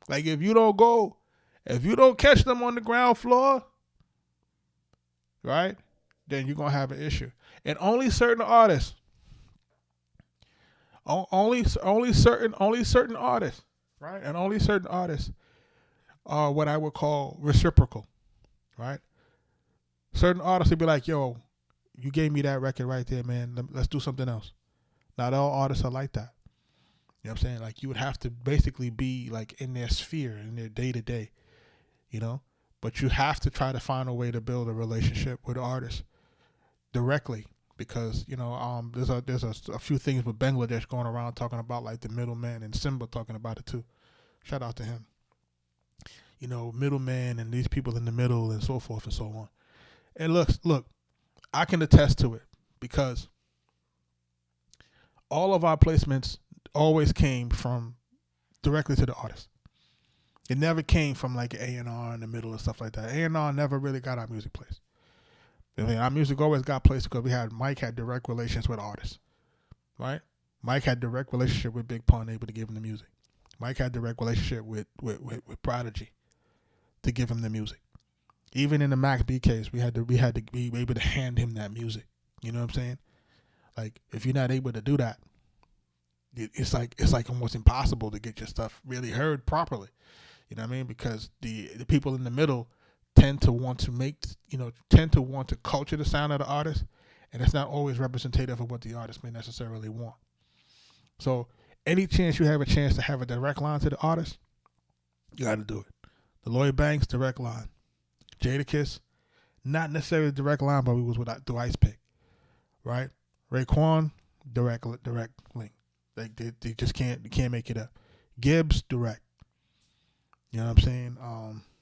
Like, if you don't catch them on the ground floor, right, then you're going to have an issue. And only certain artists, only certain artists, right, and only certain artists are what I would call reciprocal, right? Certain artists would be like, yo, you gave me that record right there, man. Let's do something else. Not all artists are like that. You know what I'm saying? Like, you would have to basically be, like, in their sphere, in their day-to-day, you know? But you have to try to find a way to build a relationship with artists directly because, you know, there's a few things with Bangladesh going around talking about, like, the middleman, and Simba talking about it, too. Shout out to him. You know, middleman and these people in the middle and so forth and so on. And look, I can attest to it because all of our placements always came from directly to the artist. It never came from like A&R in the middle and stuff like that. A&R never really got our music placed. I mean, our music always got placed because Mike had direct relations with artists, right? Mike had direct relationship with Big Pun, able to give him the music. Mike had direct relationship with Prodigy to give him the music. Even in the Max B case, we had to be able to hand him that music. You know what I'm saying? Like, if you're not able to do that, it's like almost impossible to get your stuff really heard properly. You know what I mean? Because the people in the middle tend to want to culture the sound of the artist, and it's not always representative of what the artist may necessarily want. So any chance you have a chance to have a direct line to the artist, you got to do it. The Lloyd Banks, direct line. Jadakiss, not necessarily direct line, but we was through Ice Pick, right? Raekwon, direct link. They just can't make it up. Gibbs, direct. You know what I'm saying?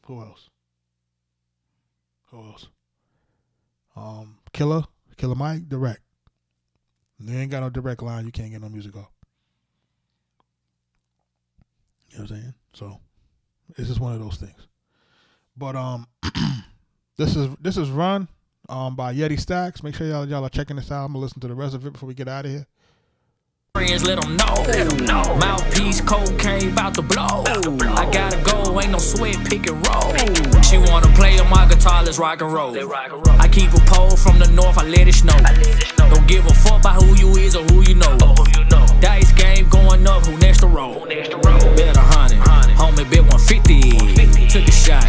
Who else? Killer Mike, direct. You ain't got no direct line, you can't get no music off. You know what I'm saying? So it's just one of those things. But this is Run by Yeti Stacks. Make sure y'all are checking this out. I'm gonna listen to the rest of it before we get out of here. Friends, let them know. Mouthpiece, cocaine, about to blow. I gotta go, ain't no sweat, pick and roll. She wanna play on my guitar, let's rock and roll. I keep a pole from the north, I let it snow. Don't give a fuck about who you is or who you know. Dice game going up, who next to roll? Bet 100, homie bet 150. Took a shot,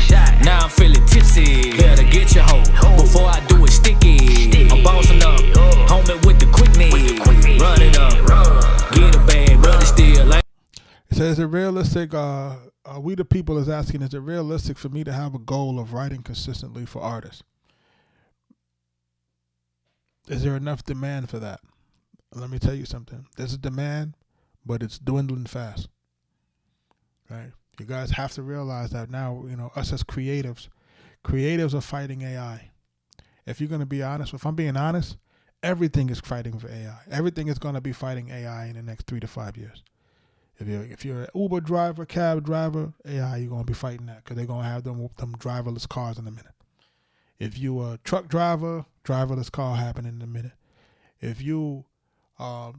now I'm feeling tipsy. Better get your hoe, before I do it sticky. I'm bossing up, homie with the quickness. Run it up. Get a bag, but it's still like. It says, is it realistic? We the people is asking, is it realistic for me to have a goal of writing consistently for artists? Is there enough demand for that? Let me tell you something. There's a demand, but it's dwindling fast. Right? You guys have to realize that now, us as creatives are fighting AI. If you're going to be honest, if I'm being honest, everything is fighting for AI. Everything is going to be fighting AI in the next 3 to 5 years. If you're an Uber driver, cab driver, AI, you're going to be fighting that because they're going to have them driverless cars in a minute. If you a truck driver, driverless car happening in a minute. If you are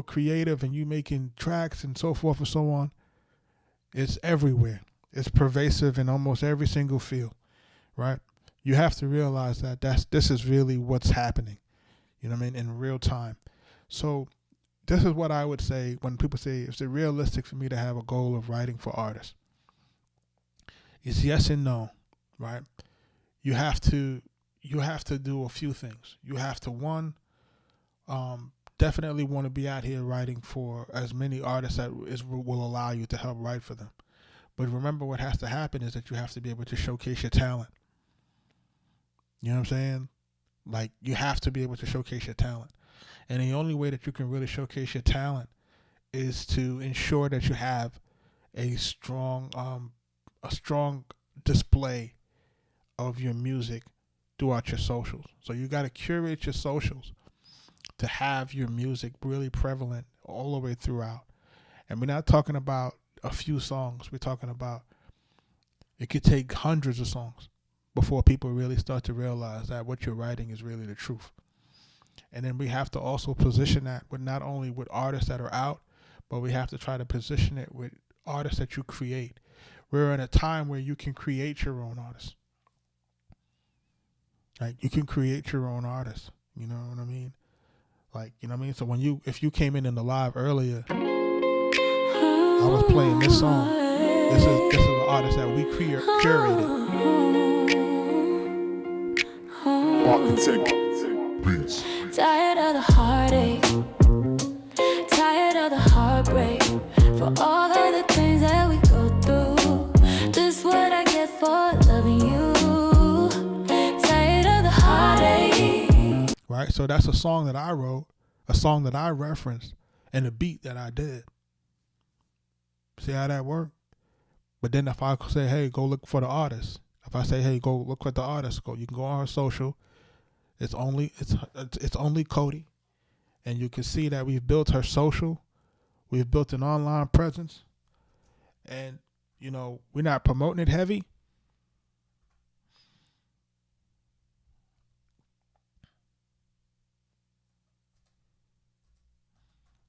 creative and you making tracks and so forth and so on, it's everywhere. It's pervasive in almost every single field, right? You have to realize that this is really what's happening. You know what I mean? In real time. So this is what I would say when people say, is it realistic for me to have a goal of writing for artists? It's yes and no, right? You have to do a few things. You have to, one, definitely want to be out here writing for as many artists that will allow you to help write for them. But remember, what has to happen is that you have to be able to showcase your talent. You know what I'm saying? Like, you have to be able to showcase your talent. And the only way that you can really showcase your talent is to ensure that you have a strong display of your music throughout your socials. So you got to curate your socials to have your music really prevalent all the way throughout. And we're not talking about a few songs. We're talking about it could take hundreds of songs before people really start to realize that what you're writing is really the truth. And then we have to also position that with not only with artists that are out, but we have to try to position it with artists that you create. We're in a time where you can create your own artists. Like, you can create your own artists. You know what I mean? Like, you know what I mean? So if you came in the live earlier, I was playing this song. This is an artist that we curated. Arkatech Beatz. Tired of the heartache, tired of the heartbreak, for all of the things that we go through. This what I get for loving you. Tired of the heartache. Right, so that's a song that I wrote, a song that I referenced, and a beat that I did. See how that worked? But then if I say, hey, go look for the artist. If I say, hey, go look for the artist, you can go on her social. It's only Cody, and you can see that we've built her social, we've built an online presence, and we're not promoting it heavy.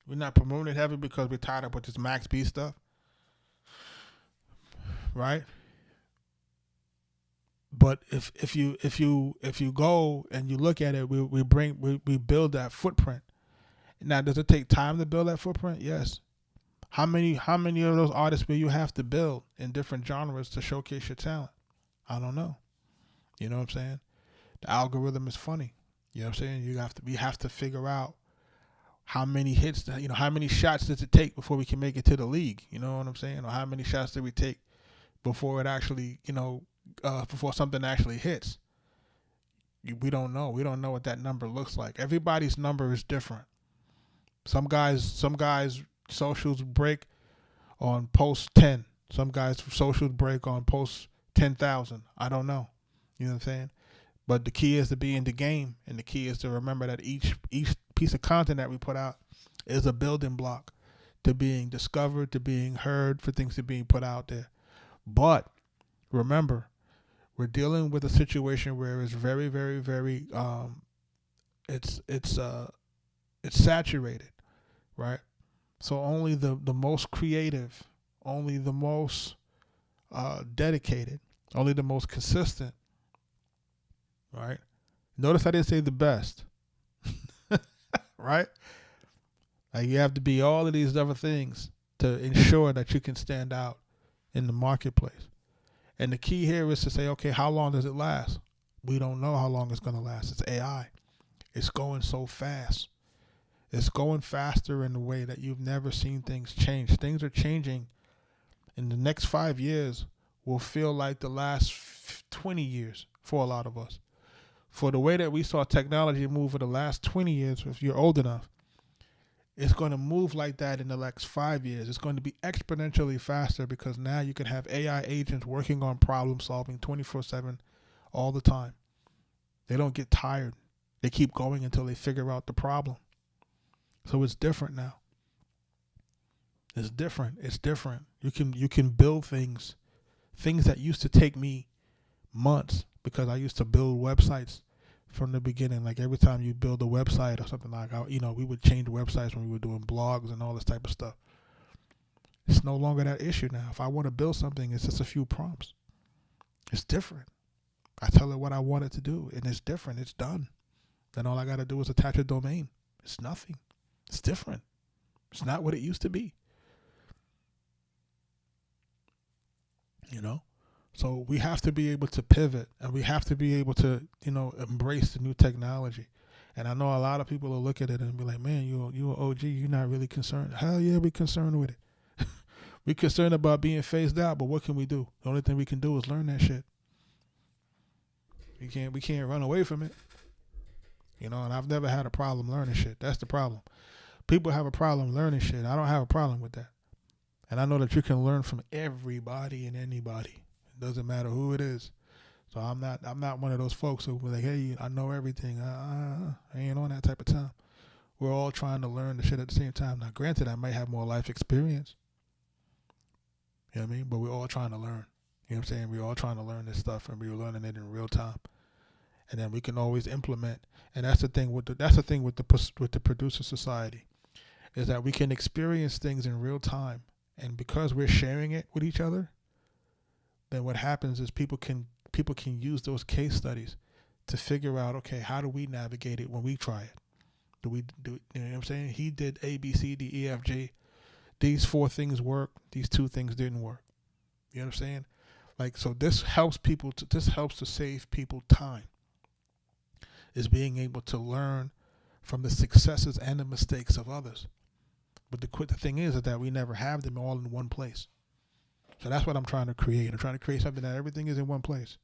We're not promoting it heavy because we're tied up with this Max B stuff, right? But if you go and you look at it, we build that footprint. Now, does it take time to build that footprint? Yes. How many of those artists will you have to build in different genres to showcase your talent? I don't know. You know what I'm saying? The algorithm is funny. You know what I'm saying? We have to figure out how many hits, how many shots does it take before we can make it to the league? You know what I'm saying? Or how many shots do we take before it actually, before something actually hits? We don't know. We don't know what that number looks like. Everybody's number is different. Some guys socials break on post 10. Some guys socials break on post 10,000. I don't know. You know what I'm saying? But the key is to be in the game, and the key is to remember that each piece of content that we put out is a building block to being discovered, to being heard, for things to being put out there. But remember, we're dealing with a situation where it's very, very, very it's saturated, right? So only the most creative, only the most dedicated, only the most consistent, right? Notice I didn't say the best, right? Like, you have to be all of these other things to ensure that you can stand out in the marketplace. And the key here is to say, okay, how long does it last? We don't know how long it's going to last. It's AI. It's going so fast. It's going faster in a way that you've never seen things change. Things are changing. In the next 5 years will feel like the last 20 years for a lot of us. For the way that we saw technology move for the last 20 years, if you're old enough, it's going to move like that in the next 5 years. It's going to be exponentially faster because now you can have AI agents working on problem solving 24/7 all the time. They don't get tired. They keep going until they figure out the problem. So it's different now. It's different. It's different. You can build things that used to take me months, because I used to build websites from the beginning. Like, every time you build a website or something like, we would change websites when we were doing blogs and all this type of stuff. It's no longer that issue now. If I want to build something, it's just a few prompts. It's different. I tell it what I want it to do, and it's different. It's done. Then all I got to do is attach a domain. It's nothing. It's different. It's not what it used to be. So we have to be able to pivot, and we have to be able to, embrace the new technology. And I know a lot of people will look at it and be like, man, you an OG, you're not really concerned. Hell yeah, we're concerned with it. We're concerned about being phased out, but what can we do? The only thing we can do is learn that shit. We can't run away from it. And I've never had a problem learning shit. That's the problem. People have a problem learning shit. I don't have a problem with that. And I know that you can learn from everybody and anybody. It doesn't matter who it is. So I'm not one of those folks who be like, hey, I know everything. I ain't on that type of time. We're all trying to learn the shit at the same time. Now, granted, I might have more life experience. You know what I mean? But we're all trying to learn. You know what I'm saying? We're all trying to learn this stuff, and we're learning it in real time. And then we can always implement. And that's the thing with the producer society, is that we can experience things in real time. And because we're sharing it with each other, then what happens is people can use those case studies to figure out, okay, how do we navigate it when we try it? You know what I'm saying? He did A, B, C, D, E, F, G. These 4 things work. These 2 things didn't work. You know what I'm saying? Like, so this helps to save people time, is being able to learn from the successes and the mistakes of others. But the thing is that we never have them all in one place. So that's what I'm trying to create. I'm trying to create something that everything is in one place.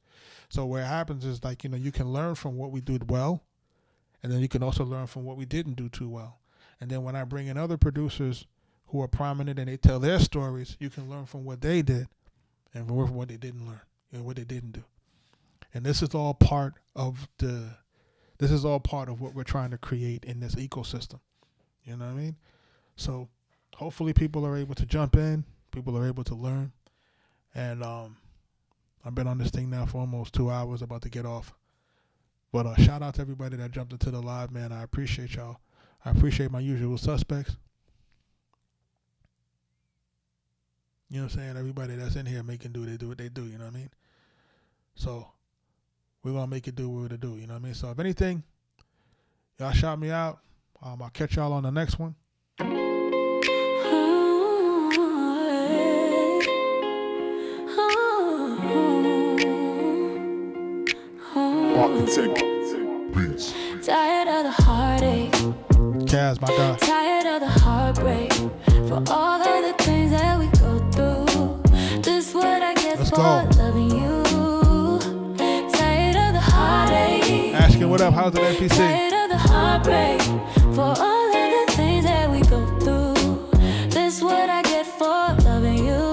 So what happens is, like, you can learn from what we did well, and then you can also learn from what we didn't do too well. And then when I bring in other producers who are prominent and they tell their stories, you can learn from what they did and from what they didn't learn and what they didn't do. And this is all part of what we're trying to create in this ecosystem. You know what I mean? So hopefully people are able to jump in. People are able to learn. And I've been on this thing now for almost 2 hours, about to get off. But shout out to everybody that jumped into the live, man. I appreciate y'all. I appreciate my usual suspects. You know what I'm saying? Everybody that's in here making do what they do, you know what I mean? So we're gonna make it do what it do. You know what I mean? So if anything, y'all shout me out. I'll catch y'all on the next one. Arkatech Beatz. Tired of the heartache. Kaz, my God. Tired of the heartbreak. For all of the things that we go through. This what I get Let's for go. loving you. Tired of the heartache. Ashkin, what up? How's it, NPC? Tired of the heartbreak. For all of the things that we go through. This what I get for loving you.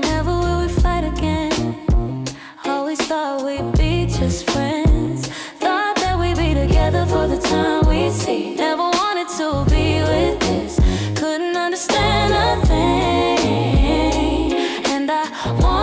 Never will we fight again. Always thought we'd be just friends. Thought that we'd be together for the time we'd see. Never wanted to be with this. Couldn't understand a thing. And I want